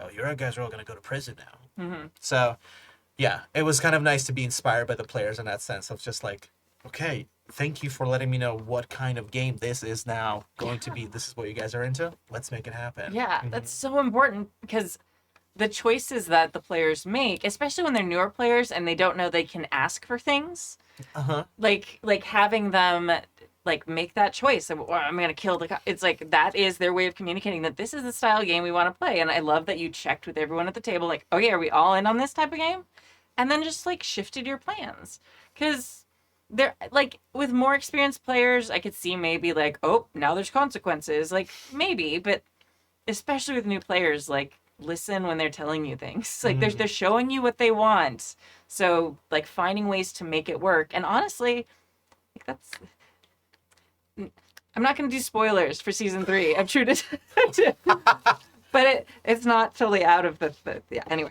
oh, your guys are all gonna go to prison now. Mm-hmm. So yeah, it was kind of nice to be inspired by the players in that sense of just like, okay, thank you for letting me know what kind of game this is now going to be. This is what you guys are into. Let's make it happen. Yeah, that's so important because the choices that the players make, especially when they're newer players and they don't know they can ask for things, like having them like make that choice of, well, I'm gonna kill the it's like that is their way of communicating that this is the style of game we want to play. And I love that you checked with everyone at the table like, okay, are we all in on this type of game? And then just like shifted your plans because they're like with more experienced players I could see maybe like, oh, now there's consequences, like maybe, but especially with new players, like listen when they're telling you things, like they're showing you what they want, so like finding ways to make it work. And honestly, like that's, I'm not going to do spoilers for season 3 of True Detective, but it's not totally out of the yeah. Anyway,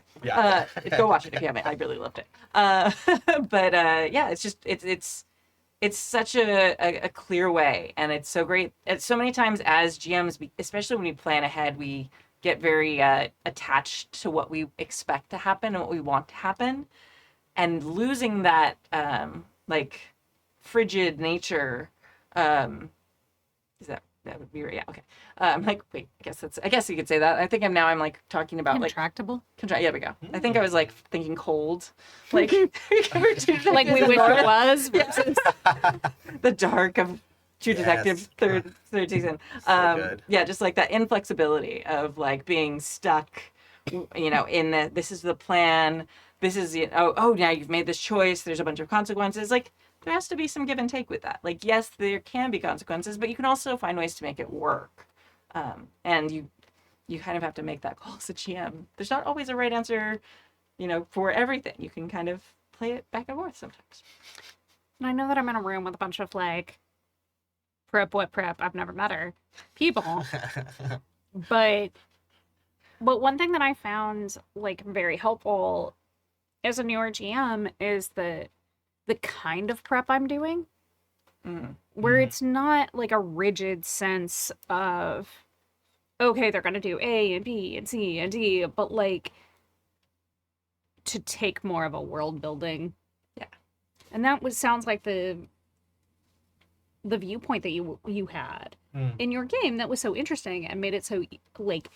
go watch it if you haven't. I really loved it. But yeah, it's just it's such a clear way, and it's so great. It's so many times as GMs, especially when we plan ahead, we get very attached to what we expect to happen and what we want to happen, and losing that like frigid nature. Is that would be right? Yeah. Okay. Like, wait. I guess you could say that. I think I'm like talking about Intractable. Yeah, there we go. I think I was like thinking cold, like Like we wish it was. Versus... the dark of True Detective third season. Good. Yeah, just like that inflexibility of like being stuck, you know, in this is the plan. This is oh now you've made this choice. There's a bunch of consequences. Like there has to be some give and take with that. Like yes, there can be consequences, but you can also find ways to make it work. And you kind of have to make that call as a GM. There's not always a right answer, you know, for everything. You can kind of play it back and forth sometimes. And I know that I'm in a room with a bunch of like prep, I've never met her, people. but one thing that I found like very helpful as a newer GM is the kind of prep I'm doing. Where it's not like a rigid sense of, okay, they're going to do A and B and C and D, but like to take more of a world building. Yeah. And that sounds like the viewpoint that you had in your game that was so interesting and made it so like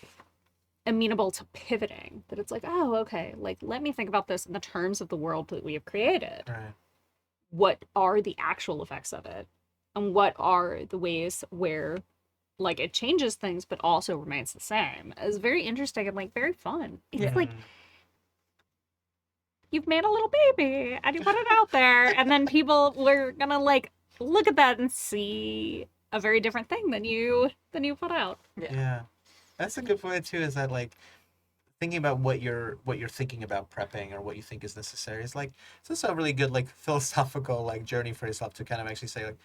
amenable to pivoting, that it's like, oh, okay, like let me think about this in the terms of the world that we have created. Right. What are the actual effects of it? And what are the ways where like it changes things but also remains the same? It's very interesting and like very fun. It's like you've made a little baby and you put it out there and then people were gonna like look at that and see a very different thing than you put out. Yeah. That's a good point too, is that like thinking about what you're thinking about prepping or what you think is necessary is like, it's also a really good like philosophical like journey for yourself to kind of actually say like,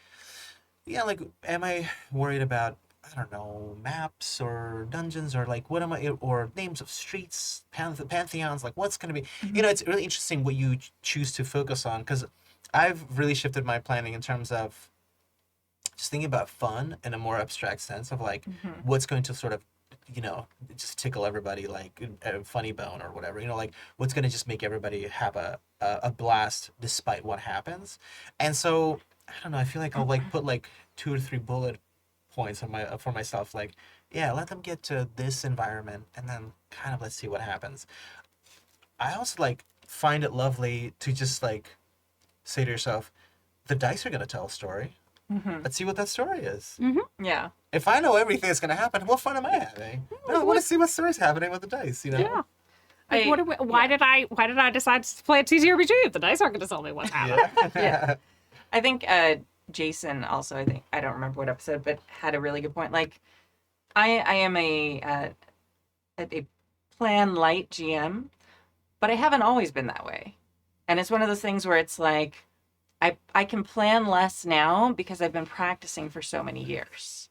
yeah, like am I worried about, I don't know, maps or dungeons or like what am I, or names of streets, pantheons, like what's going to be, you know, it's really interesting what you choose to focus on, because I've really shifted my planning in terms of just thinking about fun in a more abstract sense of like what's going to sort of, you know, just tickle everybody, like a funny bone or whatever, you know, like what's going to just make everybody have a blast despite what happens. And so I don't know, I feel like I'll like put like 2 or 3 bullet points on for myself, like, yeah, let them get to this environment and then kind of let's see what happens. I also like find it lovely to just like say to yourself, the dice are going to tell a story. Let's see what that story is. Yeah. If I know everything that's going to happen, what fun am I having? No, I want to see what story's happening with the dice, you know? Yeah. Like, why did I decide to play a TTRPG if the dice aren't going to tell me what's happening? Yeah. I think Jason also, I don't remember what episode, but had a really good point. Like, I am a plan light GM, but I haven't always been that way. And it's one of those things where it's like, I can plan less now because I've been practicing for so many years.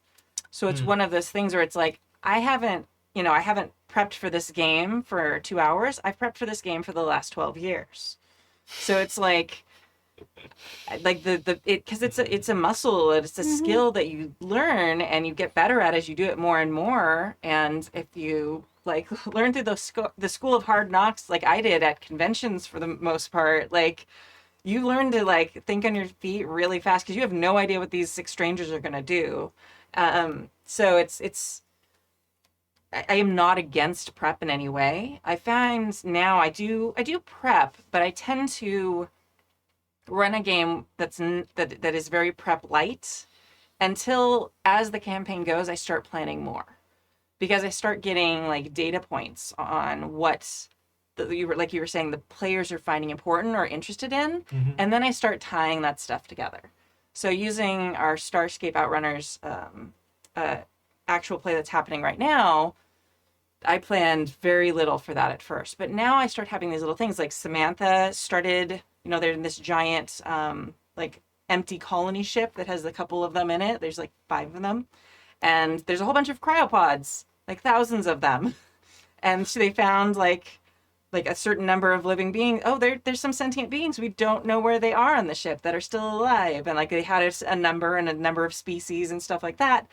So it's one of those things where it's like, I haven't prepped for this game for 2 hours. I've prepped for this game for the last 12 years. So it's like because it's a muscle, it's a skill that you learn and you get better at as you do it more and more. And if you like learn through the school of hard knocks, like I did at conventions for the most part, like you learn to like think on your feet really fast because you have no idea what these 6 strangers are going to do. So I am not against prep in any way. I find now I do prep, but I tend to run a game that is very prep light until as the campaign goes, I start planning more because I start getting like data points on what you were saying the players are finding important or interested in, and then I start tying that stuff together. So using our Starscape Outrunners actual play that's happening right now, I planned very little for that at first, but now I start having these little things like Samantha started, they're in this giant like empty colony ship that has a couple of them in it. There's like 5 of them, and there's a whole bunch of cryopods, like thousands of them. And so they found like a certain number of living beings. Oh, there's some sentient beings we don't know where they are on the ship that are still alive, and like they had a number and a number of species and stuff like that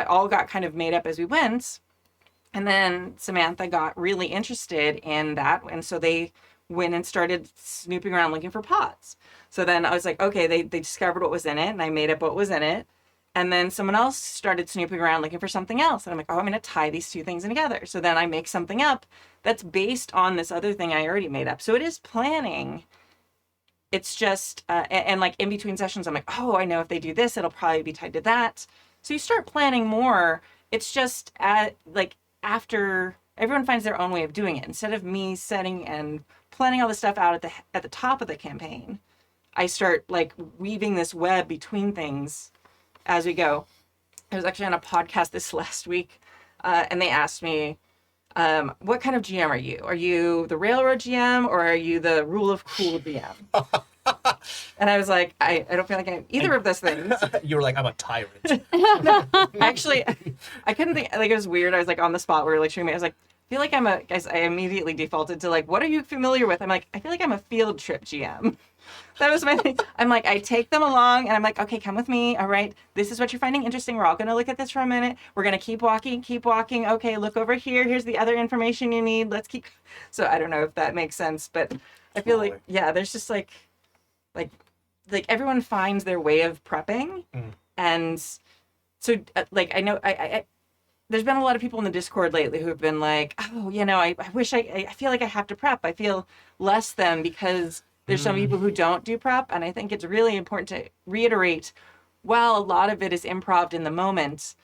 all got kind of made up as we went. And then Samantha got really interested in that, and so they went and started snooping around looking for pods. So then I was like, okay, they discovered what was in it, and I made up what was in it. And then someone else started snooping around looking for something else. And I'm like, oh, I'm going to tie these 2 things in together. So then I make something up that's based on this other thing I already made up. So it is planning. It's just, and like in between sessions, I'm like, oh, I know if they do this, it'll probably be tied to that. So you start planning more. It's just after everyone finds their own way of doing it. Instead of me setting and planning all the stuff out at the top of the campaign, I start like weaving this web between things as we go. I was actually on a podcast this last week, and they asked me, what kind of GM are you? Are you the railroad GM or are you the rule of cool GM? And I was like, I don't feel like I'm either of those things. You were like, I'm a tyrant. Actually, I couldn't think, like it was weird. I was like on the spot where like streaming. I was like, I feel like I immediately defaulted to like, what are you familiar with? I'm like, I feel like I'm a field trip GM. That was my thing. I'm like, I take them along and I'm like, okay, come with me. All right. This is what you're finding interesting. We're all going to look at this for a minute. We're going to keep walking. Okay, look over here. Here's the other information you need. Let's keep. So I don't know if that makes sense, but I feel like, yeah, there's just like everyone finds their way of prepping. And so like, I know I there's been a lot of people in the Discord lately who have been like, oh, I wish I feel like I have to prep. I feel less than because there's some people who don't do prep. And I think it's really important to reiterate, while a lot of it is improv in the moment,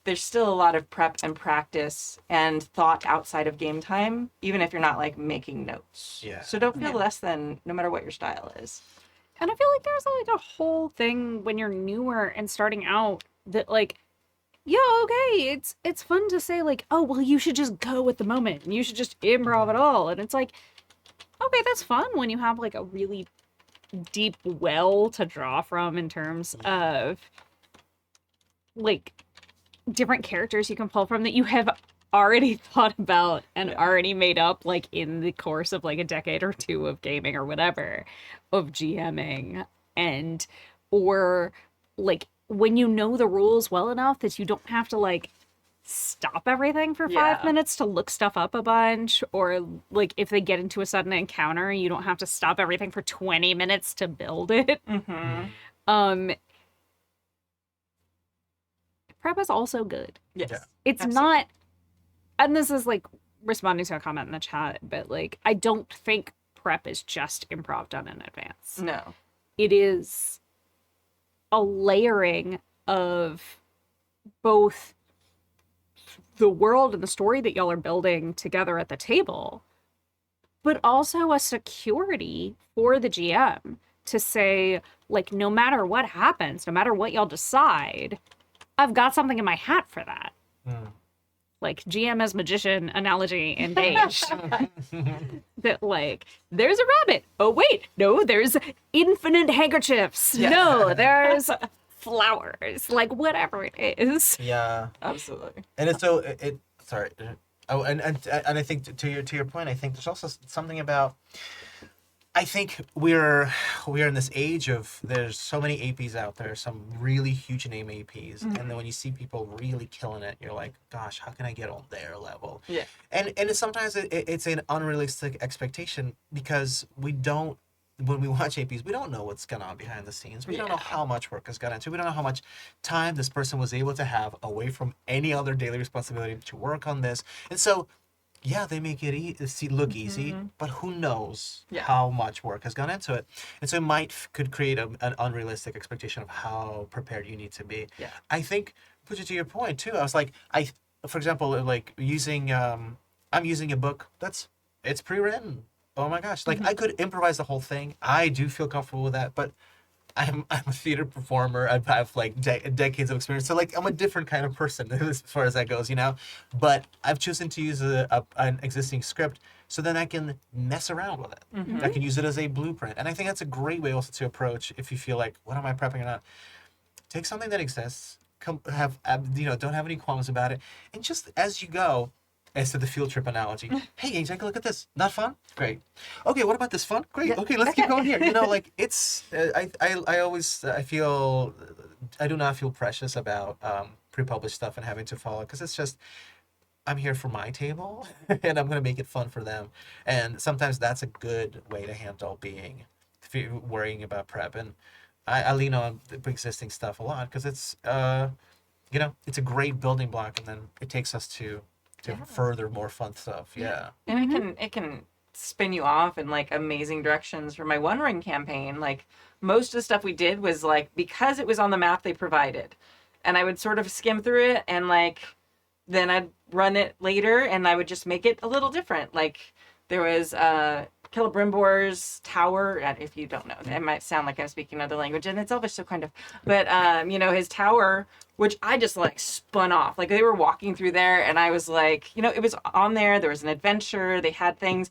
there's still a lot of prep and practice and thought outside of game time, even if you're not like making notes. Yeah. So don't feel less than no matter what your style is. And I feel like there's like a whole thing when you're newer and starting out that like, yeah, okay, it's fun to say like, oh, well, you should just go with the moment and you should just improv it all. And it's like, okay, that's fun when you have like a really deep well to draw from in terms of like different characters you can pull from that you have already thought about and already made up like in the course of like a decade or 2 of gaming or whatever, of GMing, and or like when you know the rules well enough that you don't have to like stop everything for 5 minutes to look stuff up a bunch, or like if they get into a sudden encounter you don't have to stop everything for 20 minutes to build it. Prep is also good. Yes. Yeah. It's Absolutely. not, and this is like responding to a comment in the chat, but like I don't think prep is just improv done in advance. No. It is a layering of both the world and the story that y'all are building together at the table, but also a security for the GM to say, like, no matter what happens, no matter what y'all decide, I've got something in my hat for that. Like, GM as magician analogy engaged. That, like, there's a rabbit. Oh, wait. No, there's infinite handkerchiefs. Yeah. No, there's flowers. Like, whatever it is. Yeah. Absolutely. And it's so sorry. Oh, and I think to your point, I think there's also something about. I think we're in this age of there's so many APs out there, some really huge name APs, and then when you see people really killing it, you're like, gosh, how can I get on their level? Yeah. And sometimes it's an unrealistic expectation because we don't. When we watch APs, we don't know what's going on behind the scenes. We don't know how much work has gone into. We don't know how much time this person was able to have away from any other daily responsibility to work on this. And so, yeah, they make it look easy, but who knows how much work has gone into it. And so it could create an unrealistic expectation of how prepared you need to be. Yeah. I think, put it to your point too, I was like, for example, like using, I'm using a book it's pre-written. Oh my gosh! Like I could improvise the whole thing. I do feel comfortable with that, but I'm a theater performer. I have like decades of experience, so like I'm a different kind of person as far as that goes, you know. But I've chosen to use an existing script, so then I can mess around with it. I can use it as a blueprint, and I think that's a great way also to approach if you feel like, what am I prepping or not? Take something that exists, don't have any qualms about it, and just as you go. As to the field trip analogy, hey, gang, take a look at this. Not fun? Great. Okay, what about this fun? Great. Okay, let's keep going here. You know, like it's. I always feel I do not feel precious about pre-published stuff and having to follow because it's just I'm here for my table and I'm gonna make it fun for them. And sometimes that's a good way to handle worrying about prep. And I lean on the existing stuff a lot because it's it's a great building block, and then it takes us to further more fun stuff. Yeah. And it can spin you off in like amazing directions. For my One Ring campaign, like most of the stuff we did was like because it was on the map they provided, and I would sort of skim through it and like then I'd run it later and I would just make it a little different. Like there was Celebrimbor's tower. If you don't know, it might sound like I'm speaking another language, and it's Elvish, so kind of. But his tower, which I just like spun off. Like they were walking through there, and I was like, it was on there. There was an adventure. They had things.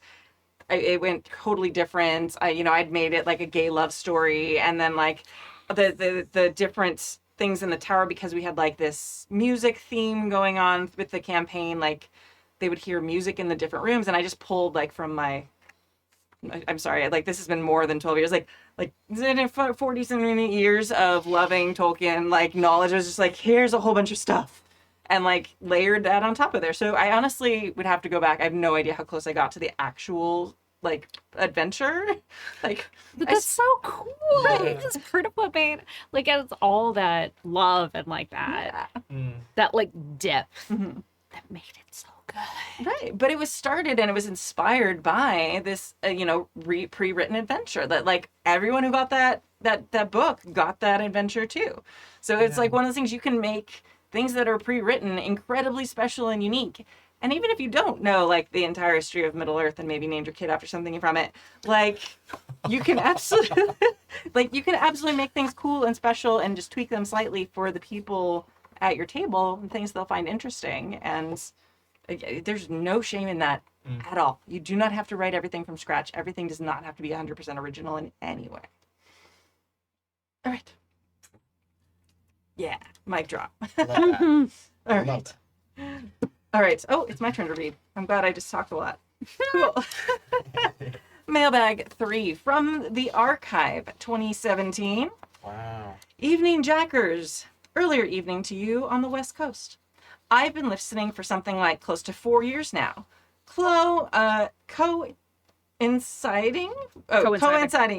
It went totally different. I'd made it like a gay love story, and then like the different things in the tower because we had like this music theme going on with the campaign. Like they would hear music in the different rooms, and I just pulled like from my. I'm sorry, like this has been more than 12 years, like 40 something years of loving Tolkien, like knowledge. I was just like, here's a whole bunch of stuff and like layered that on top of there. So I honestly would have to go back. I have no idea how close I got to the actual like adventure. Like But that's so cool. Right. It's part of what made like it's all that love and like that that like depth that made it so good. Right, but it was started and it was inspired by this, pre-written adventure that like everyone who got that book got that adventure too. So it's like one of those things you can make things that are pre-written incredibly special and unique. And even if you don't know like the entire history of Middle Earth and maybe named your kid after something from it, like you can absolutely make things cool and special and just tweak them slightly for the people at your table and things they'll find interesting. And there's no shame in that at all. You do not have to write everything from scratch. Everything does not have to be 100% original in any way. All right. Yeah, mic drop. Love that. All right. Love that. All right. Oh, it's my turn to read. I'm glad I just talked a lot. Cool. Mailbag 3 from the Archive 2017. Wow. Evening Jackers. Earlier evening to you on the West Coast. I've been listening for something like close to 4 years now. Coinciding,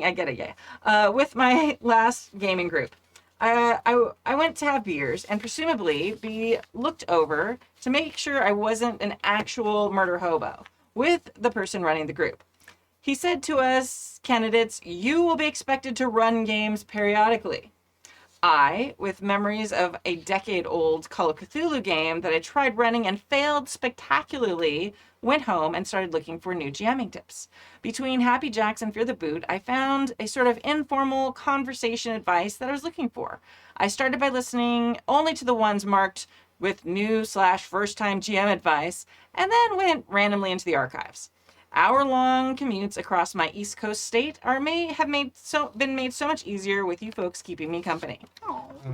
I get it, yeah. With my last gaming group. I went to have beers and presumably be looked over to make sure I wasn't an actual murder hobo with the person running the group. He said to us, candidates, you will be expected to run games periodically. I, with memories of a decade-old Call of Cthulhu game that I tried running and failed spectacularly, went home and started looking for new GMing tips. Between Happy Jacks and Fear the Boot, I found a sort of informal conversation advice that I was looking for. I started by listening only to the ones marked with new/first-time GM advice, and then went randomly into the archives. Hour-long commutes across my East Coast state been made so much easier with you folks keeping me company.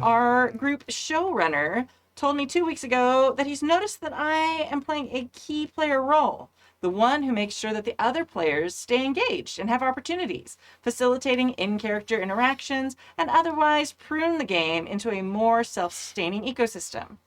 Our group showrunner told me 2 weeks ago that he's noticed that I am playing a key player role, the one who makes sure that the other players stay engaged and have opportunities, facilitating in-character interactions, and otherwise prune the game into a more self-sustaining ecosystem.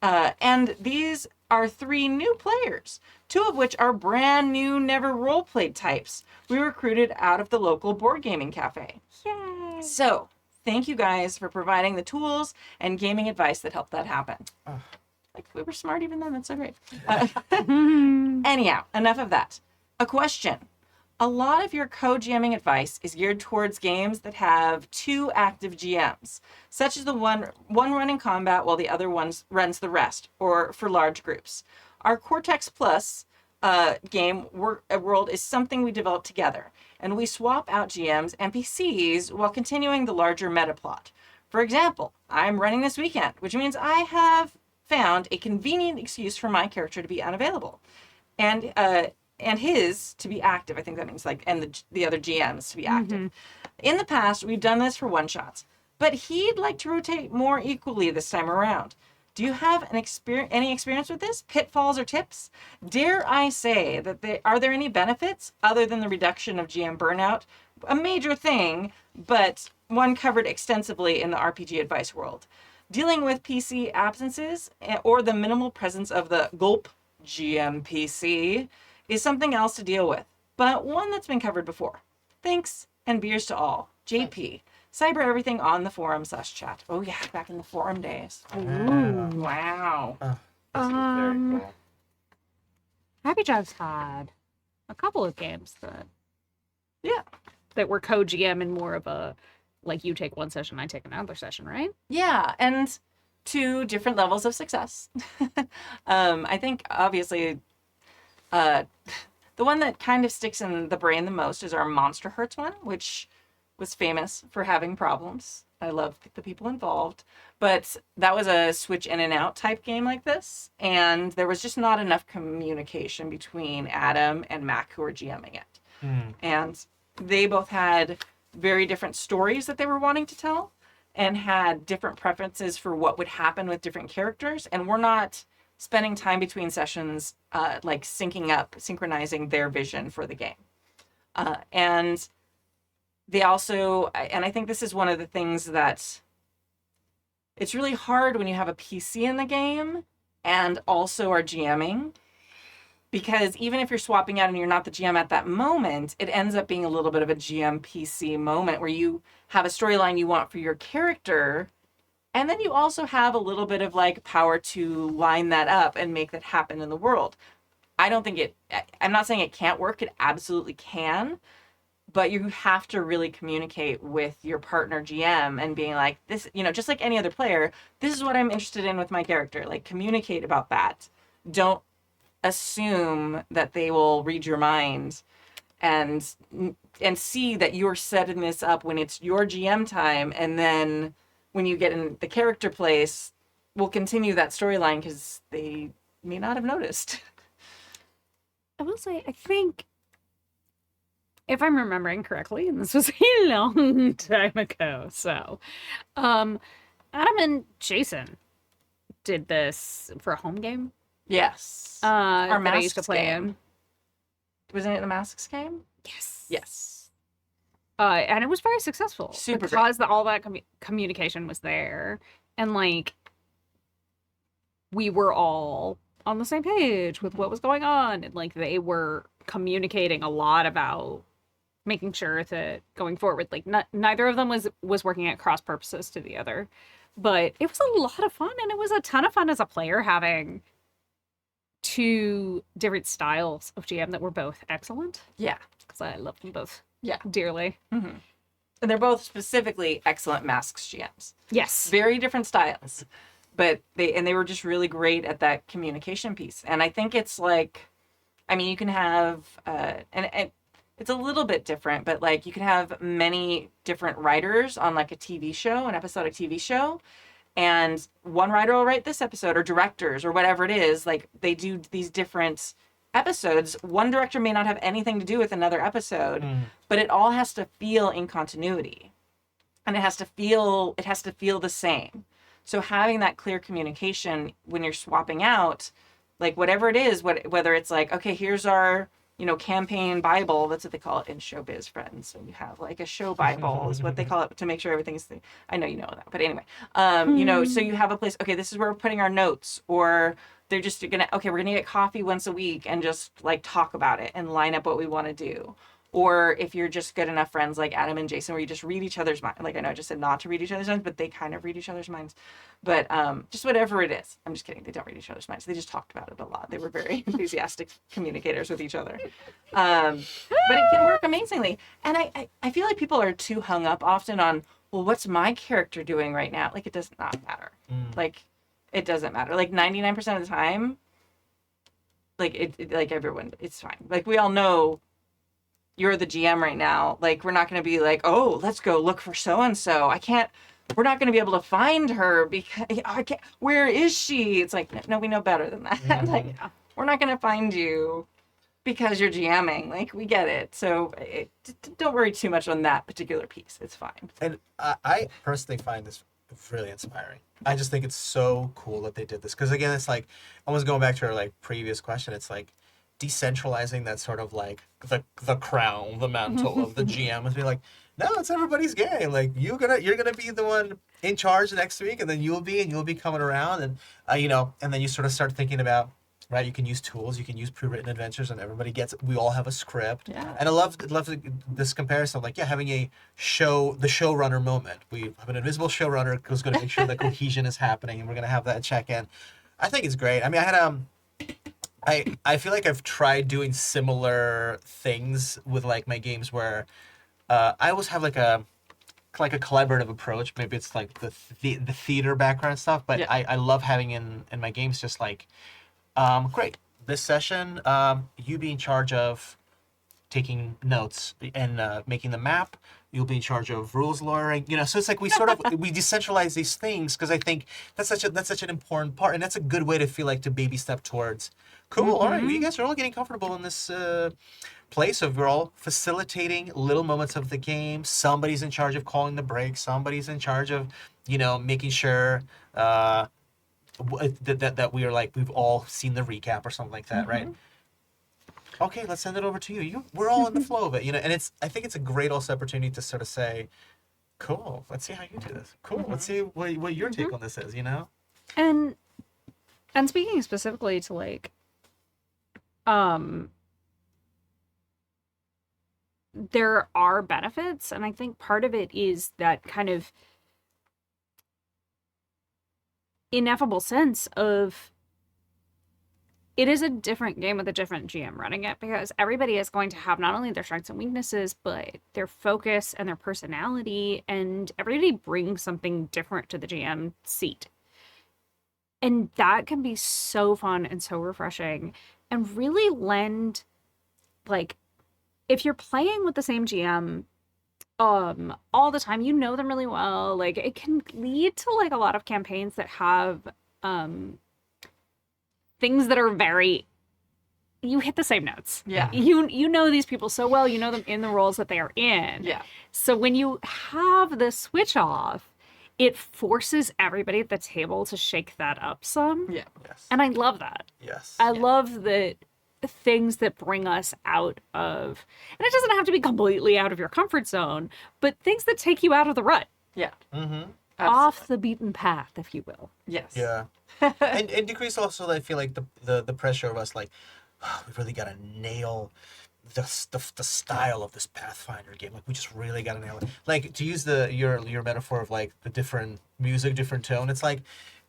And these are 3 new players, 2 of which are brand new, never role-played types we recruited out of the local board gaming cafe. Yay! So, thank you guys for providing the tools and gaming advice that helped that happen. Like, we were smart even then. That's so great. Anyhow, enough of that. A question. A lot of your co-GMing advice is geared towards games that have 2 active GMs, such as the one running combat while the other one runs the rest, or for large groups. Our Cortex Plus game world is something we developed together, and we swap out GMs and PCs while continuing the larger meta plot. For example, I'm running this weekend, which means I have found a convenient excuse for my character to be unavailable, and his to be active. I think that means and the other GMs to be active. In the past, we've done this for one-shots, but he'd like to rotate more equally this time around. Do you have any experience with this? Pitfalls or tips? Dare I say that are there any benefits other than the reduction of GM burnout? A major thing, but one covered extensively in the RPG advice world. Dealing with PC absences or the minimal presence of the gulp GM PC is something else to deal with, but one that's been covered before. Thanks, and beers to all. JP. Cyber everything on the forum/chat. Oh yeah, back in the forum days. Ooh, wow. This is very cool. Happy Jacks had a couple of games that were co-GM and more of a, like, you take one session, I take another session, right? Yeah, and 2 different levels of success. I think, obviously, the one that kind of sticks in the brain the most is our Monster Hurts one, which was famous for having problems. I love the people involved, but that was a switch in and out type game like this, and there was just not enough communication between Adam and Mac, who were GMing it. And they both had very different stories that they were wanting to tell, and had different preferences for what would happen with different characters, and we're not spending time between sessions synchronizing their vision for the game. And they also, and I think this is one of the things that it's really hard when you have a PC in the game and also are GMing, because even if you're swapping out and you're not the GM at that moment, it ends up being a little bit of a GM PC moment where you have a storyline you want for your character, and then you also have a little bit of power to line that up and make that happen in the world. I'm not saying it can't work, it absolutely can, but you have to really communicate with your partner GM and being like, this, just like any other player, this is what I'm interested in with my character. Communicate about that. Don't assume that they will read your mind and see that you're setting this up when it's your GM time, and then when you get in the character place, we'll continue that storyline because they may not have noticed. I will say, I think, if I'm remembering correctly, and this was a long time ago, so Adam and Jason did this for a home game. Yes. Our that I used to Masks play game. in. Wasn't it the Masks game? Yes. Yes. And it was very successful Super because all that communication was there, and we were all on the same page with what was going on, and they were communicating a lot about making sure that going forward, neither of them was working at cross purposes to the other, but it was a lot of fun, and it was a ton of fun as a player having 2 different styles of GM that were both excellent. Yeah. Because I love them both. Yeah. Dearly. Mm-hmm. And they're both specifically excellent Masks GMs. Yes. Very different styles, but they were just really great at that communication piece. And I think it's like, I mean, you can have and it's a little bit different, but like you can have many different writers on like a TV show, an episodic TV show, and one writer will write this episode, or directors, or whatever it is. Like they do these different episodes. One director may not have anything to do with another episode, but it all has to feel in continuity, and it has to feel the same. So having that clear communication when you're swapping out, like whatever it is, whether it's like, okay, here's our campaign Bible. That's what they call it in showbiz, friends. So you have like a show Bible is what they call it, to make sure everything's. I know you know that, but anyway, so you have a place. Okay, this is where we're putting our notes, or they're just we're gonna get coffee once a week and just like talk about it and line up what we want to do. Or if you're just good enough friends like Adam and Jason, where you just read each other's mind. Like I know I just said not to read each other's minds, but they kind of read each other's minds. But just whatever it is. I'm just kidding. They don't read each other's minds. They just talked about it a lot. They were very enthusiastic communicators with each other. But it can work amazingly. And I feel like people are too hung up often on, well, what's my character doing right now? Like it does not matter. Like it doesn't matter. Like 99% of the time, like like everyone, it's fine. Like we all know you're the GM right now. Like, we're not going to be like, oh, let's go look for so-and-so. We're not going to be able to find her because I can't, where is she? It's like, no, we know better than that. Like, we're not going to find you because you're GMing. Like, we get it. So don't worry too much on that particular piece. It's fine. And I personally find this really inspiring. I just think it's so cool that they did this. Because again, it's like, almost going back to our like previous question, it's like, decentralizing that sort of like the crown, the mantle of the GM, and be like, no, it's everybody's game. Like you're gonna be the one in charge next week, and then you'll be coming around, and and then you sort of start thinking about, right? You can use tools, you can use pre-written adventures, and everybody gets it. We all have a script, and I love this comparison of like, having the showrunner moment. We have an invisible showrunner who's going to make sure the cohesion is happening, and we're gonna have that check in. I think it's great. I mean, I feel like I've tried doing similar things with like my games where I always have like a collaborative approach. Maybe it's like the theater background stuff, but I love having in my games just like, great, this session, you be in charge of taking notes and making the map. You'll be in charge of rules lawyering, So it's like we sort of we decentralize these things because I think that's such an important part, and that's a good way to feel like to baby step towards. Cool. All right, you guys are all getting comfortable in this place of we're all facilitating little moments of the game. Somebody's in charge of calling the break. Somebody's in charge of making sure that we are like we've all seen the recap or something like that, right? Okay, let's send it over to you. We're all in the flow of it, and I think it's a great also opportunity to sort of say, cool, let's see how you do this. Cool, let's see what your take on this is, And speaking specifically to like, there are benefits, and I think part of it is that kind of ineffable sense of it is a different game with a different GM running it, because everybody is going to have not only their strengths and weaknesses, but their focus and their personality, and everybody brings something different to the GM seat. And that can be so fun and so refreshing and really lend, like, if you're playing with the same GM all the time, them really well, like, it can lead to like a lot of campaigns that have things that are very, you hit the same notes. Yeah. You know these people so well, you know them in the roles that they are in. Yeah. So when you have the switch off, it forces everybody at the table to shake that up some. Yeah. Yes. And I love that. Yes. I love the things that bring us out of, and it doesn't have to be completely out of your comfort zone, but things that take you out of the rut. Yeah. Mm-hmm. Off the beaten path, if you will. Yes. Yeah. and decrease also, I feel like the pressure of us, like, we've really got to nail the style of this Pathfinder game. Like, we just really got to nail it. Like, to use your metaphor of like the different music, different tone, it's like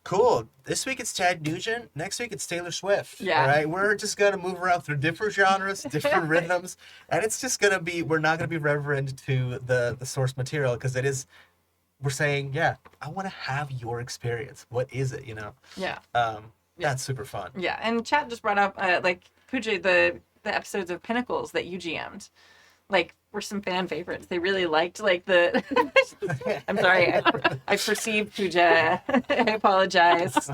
Cool. This week it's Chad Nugent. Next week it's Taylor Swift. Yeah. All right. We're just going to move around through different genres, different rhythms. And it's just going to be, we're not going to be reverent to the source material because we're saying, yeah, I want to have your experience. What is it, Yeah. That's super fun. Yeah. And Chad just brought up, like, Pooja, the episodes of Pinnacles that you GM'd. Like, were some fan favorites. They really liked, like, the... I'm sorry. I perceived Pooja. I apologize.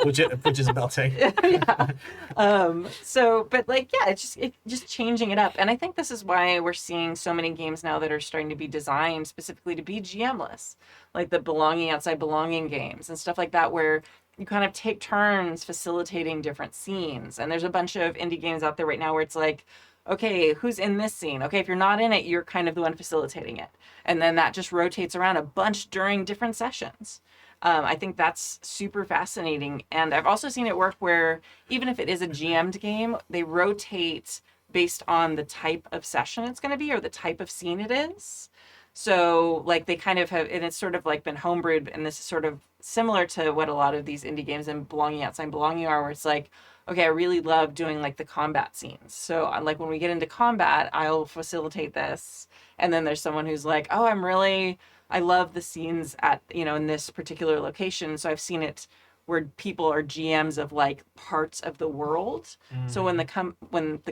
Which is melting. Yeah. But like, yeah, it's just changing it up. And I think this is why we're seeing so many games now that are starting to be designed specifically to be GM-less. Like the belonging outside belonging games and stuff like that, where you kind of take turns facilitating different scenes. And there's a bunch of indie games out there right now where it's like, okay, who's in this scene? Okay, if you're not in it, you're kind of the one facilitating it. And then that just rotates around a bunch during different sessions. I think that's super fascinating. And I've also seen it work where even if it is a GM'd game, they rotate based on the type of session it's going to be or the type of scene it is. So like they kind of have, and it's sort of like been homebrewed, and this is sort of similar to what a lot of these indie games and belonging outside belonging are, where it's like, okay, I really love doing like the combat scenes. So like when we get into combat, I'll facilitate this. And then there's someone who's like, oh, I love the scenes at, in this particular location. So I've seen it where people are GMs of like parts of the world. So when the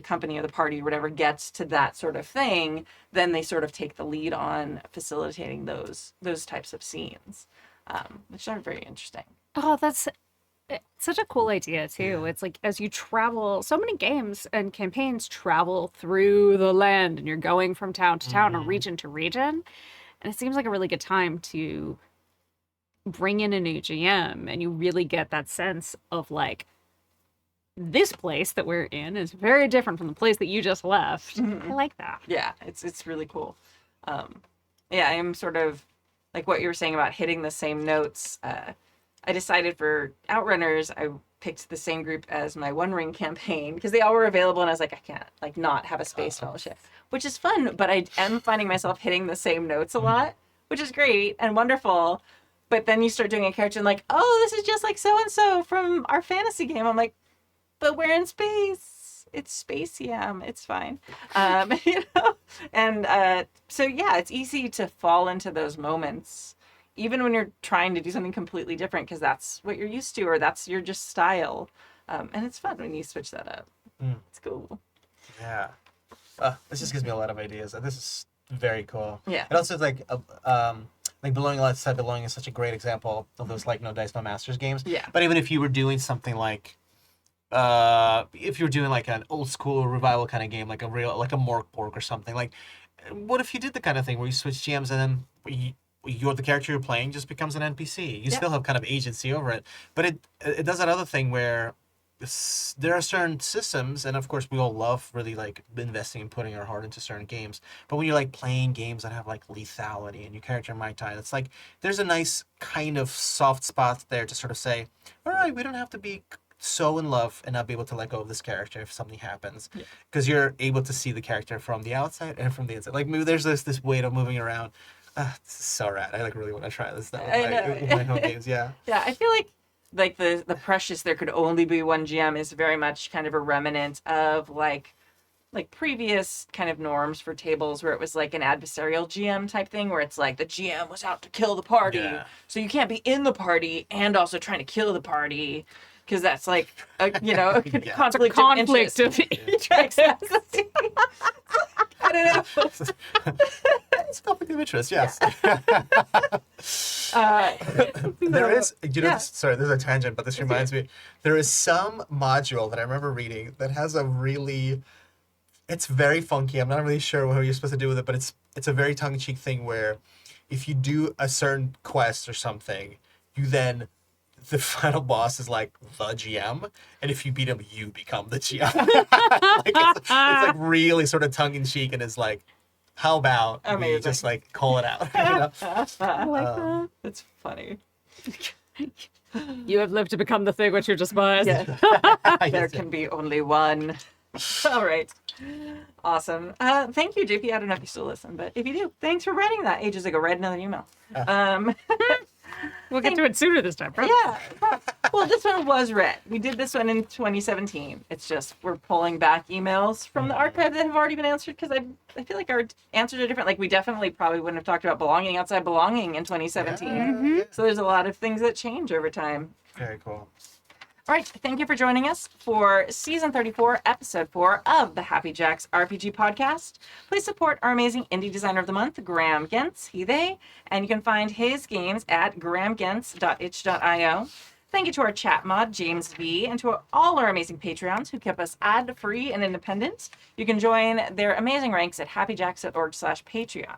company or the party or whatever gets to that sort of thing, then they sort of take the lead on facilitating those types of scenes, which are very interesting. Oh, that's such a cool idea too. It's like as you travel, so many games and campaigns travel through the land, and you're going from town to town or region to region, and it seems like a really good time to bring in a new GM, and you really get that sense of like, this place that we're in is very different from the place that you just left. I like that. Yeah, it's really cool. Yeah, I'm sort of like what you were saying about hitting the same notes. I decided for Outrunners, I picked the same group as my One Ring campaign because they all were available, and I was like, I can't like not have a space fellowship, which is fun, but I am finding myself hitting the same notes a lot, which is great and wonderful. But then you start doing a character and like, oh, this is just like so-and-so from our fantasy game. I'm like, but we're in space. It's Spacium. It's fine. And so yeah, it's easy to fall into those moments, even when you're trying to do something completely different, because that's what you're used to, or that's your just style. And it's fun when you switch that up. It's cool. Yeah. This just gives me a lot of ideas. This is very cool. Yeah. It also is like Belonging Outside Belonging is such a great example of those like No Dice No Masters games. Yeah. But even if you were doing something like, if you were doing like an old school revival kind of game, like a Mork Bork or something, like, what if you did the kind of thing where you switch GMs and then the character you're playing just becomes an NPC? You still have kind of agency over it, but it does that other thing where there are certain systems, and of course we all love really like investing and putting our heart into certain games, but when you're like playing games that have like lethality and your character might die, it's like there's a nice kind of soft spot there to sort of say, all right, we don't have to be so in love and not be able to let go of this character if something happens, because you're able to see the character from the outside and from the inside. Like maybe there's this weight of moving around. This is so rad. I like really want to try this stuff with my home games. Yeah. Yeah, I feel like the precious there could only be one GM is very much kind of a remnant of like previous kind of norms for tables where it was like an adversarial GM type thing where it's like the GM was out to kill the party, so you can't be in the party and also trying to kill the party, because that's like a conflict of interest. Exactly. I don't know. It's a conflict of interest, yes. There is, sorry, there's a tangent, but this reminds me. There is some module that I remember reading that has it's very funky. I'm not really sure what you're supposed to do with it, but it's a very tongue-in-cheek thing where if you do a certain quest or something, the final boss is like the GM, and if you beat him, you become the GM. It's like really sort of tongue-in-cheek, and it's like, how about we just like call it out? I like that. That's funny. You have lived to become the thing which you despise. Yeah. There can be only one. All right. Awesome. Thank you, JP. I don't know if you still listen, but if you do, thanks for writing that ages ago. Write another email. We'll get to it sooner this time, right? Yeah. Well, this one was read. We did this one in 2017. It's just we're pulling back emails from the archive that have already been answered because I feel like our answers are different. Like we definitely probably wouldn't have talked about belonging outside belonging in 2017. Yeah. So there's a lot of things that change over time. Very cool. All right, thank you for joining us for Season 34, Episode 4 of the Happy Jacks RPG podcast. Please support our amazing Indie Designer of the Month, Graham Gentz, he, they, and you can find his games at grahamgentz.itch.io. Thank you to our chat mod, James V, and to all our amazing Patreons who keep us ad-free and independent. You can join their amazing ranks at happyjacks.org/Patreon.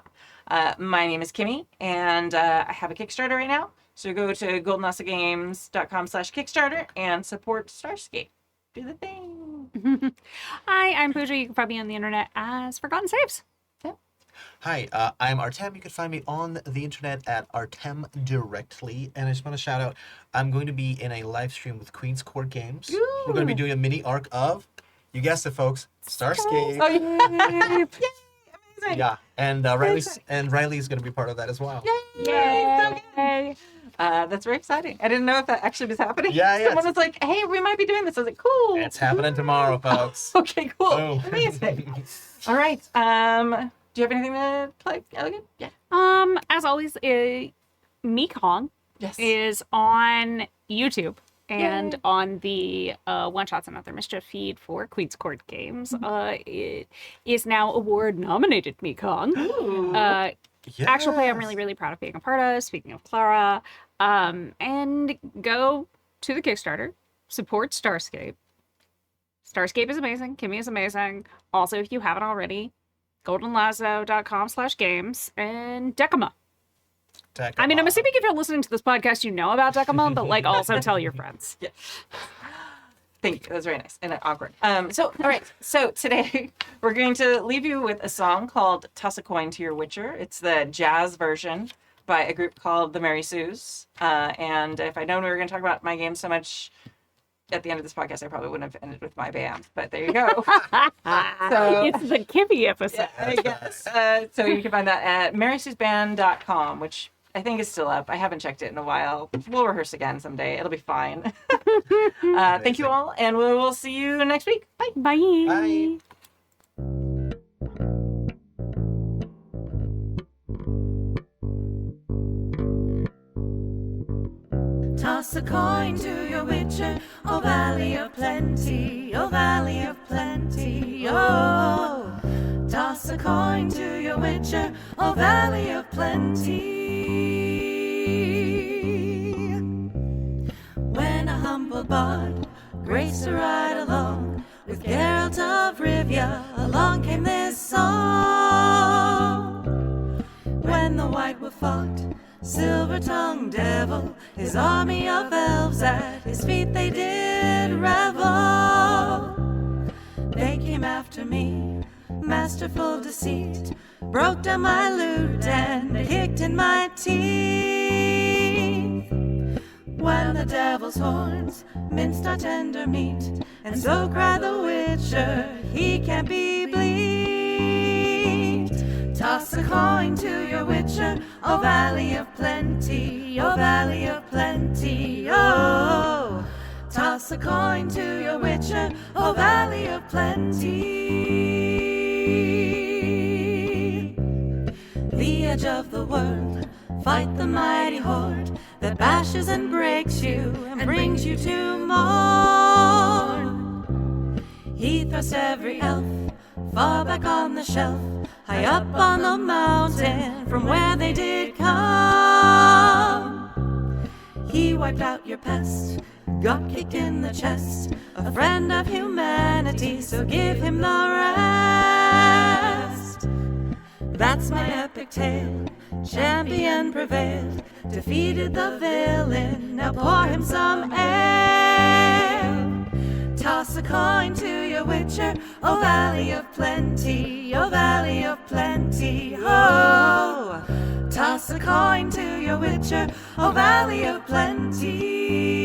My name is Kimmy, and I have a Kickstarter right now. So go to goldenasagames.com/Kickstarter and support Starscape. Do the thing. Hi, I'm Pooja. You can find me on the internet as Forgotten Saves. Hi, I'm Artem. You can find me on the internet at Artem Directly. And I just want to shout out, I'm going to be in a live stream with Queen's Court Games. We're going to be doing a mini arc of, you guessed it, folks, Starscape. Oh, yeah. Yay! Amazing. Yeah, and Riley is going to be part of that as well. Yay! That's very exciting. I didn't know if that actually was happening. Yeah. Someone was like, hey, we might be doing this. I was like, cool. It's happening tomorrow, folks. Okay, cool. Boom. Amazing. All right. Do you have anything to plug, Elegant? Yeah. As always, Mekong Yes. is on YouTube and Yay. on the One Shots and Other Mischief feed for Queen's Court Games. It is now award-nominated Mekong. Ooh. Actual play I'm really, really proud of being a part of, speaking of Clara. And go to the Kickstarter, support Starscape. Starscape is amazing. Kimmy is amazing. Also, if you haven't already, goldenlazo.com/games and Decima. I mean, I'm assuming if you're listening to this podcast, you know about Decima, but like also tell your friends. Yeah. Thank you. That was very nice and awkward. All right. So today we're going to leave you with a song called Toss a Coin to Your Witcher. It's the jazz version by a group called the Mary Sues. And if I'd known we were going to talk about my game so much at the end of this podcast, I probably wouldn't have ended with my band. But there you go. So, It's the Kimmy episode. I guess. So you can find that at marysusband.com, which I think is still up. I haven't checked it in a while. We'll rehearse again someday. It'll be fine. Thank you all, and we will see you next week. Bye. Bye. Bye. Toss a coin to your witcher, oh valley of plenty, oh valley of plenty, oh. Toss a coin to your witcher, oh valley of plenty. When a humble bard graced to ride along with Geralt of Rivia, along came this song. When the white wolf fought silver-tongued devil, his army of elves at his feet they did revel. They came after me, masterful deceit, broke down my lute and kicked in my teeth. When the devil's horns minced our tender meat, and so cried the witcher, he can't be bleed. Toss a coin to your witcher, oh valley of plenty, oh valley of plenty, oh. Toss a coin to your witcher, oh valley of plenty. The edge of the world, fight the mighty horde that bashes and breaks you and brings you to mourn. He thrust every elf far back on the shelf, high up on the mountain from where they did come. He wiped out your pest, got kicked in the chest, a friend of humanity, so give him the rest. That's my epic tale, champion prevailed, defeated the villain, now pour him some ale. Toss a coin to your witcher, oh valley of plenty, oh valley of plenty, oh. Toss a coin to your witcher, oh valley of plenty.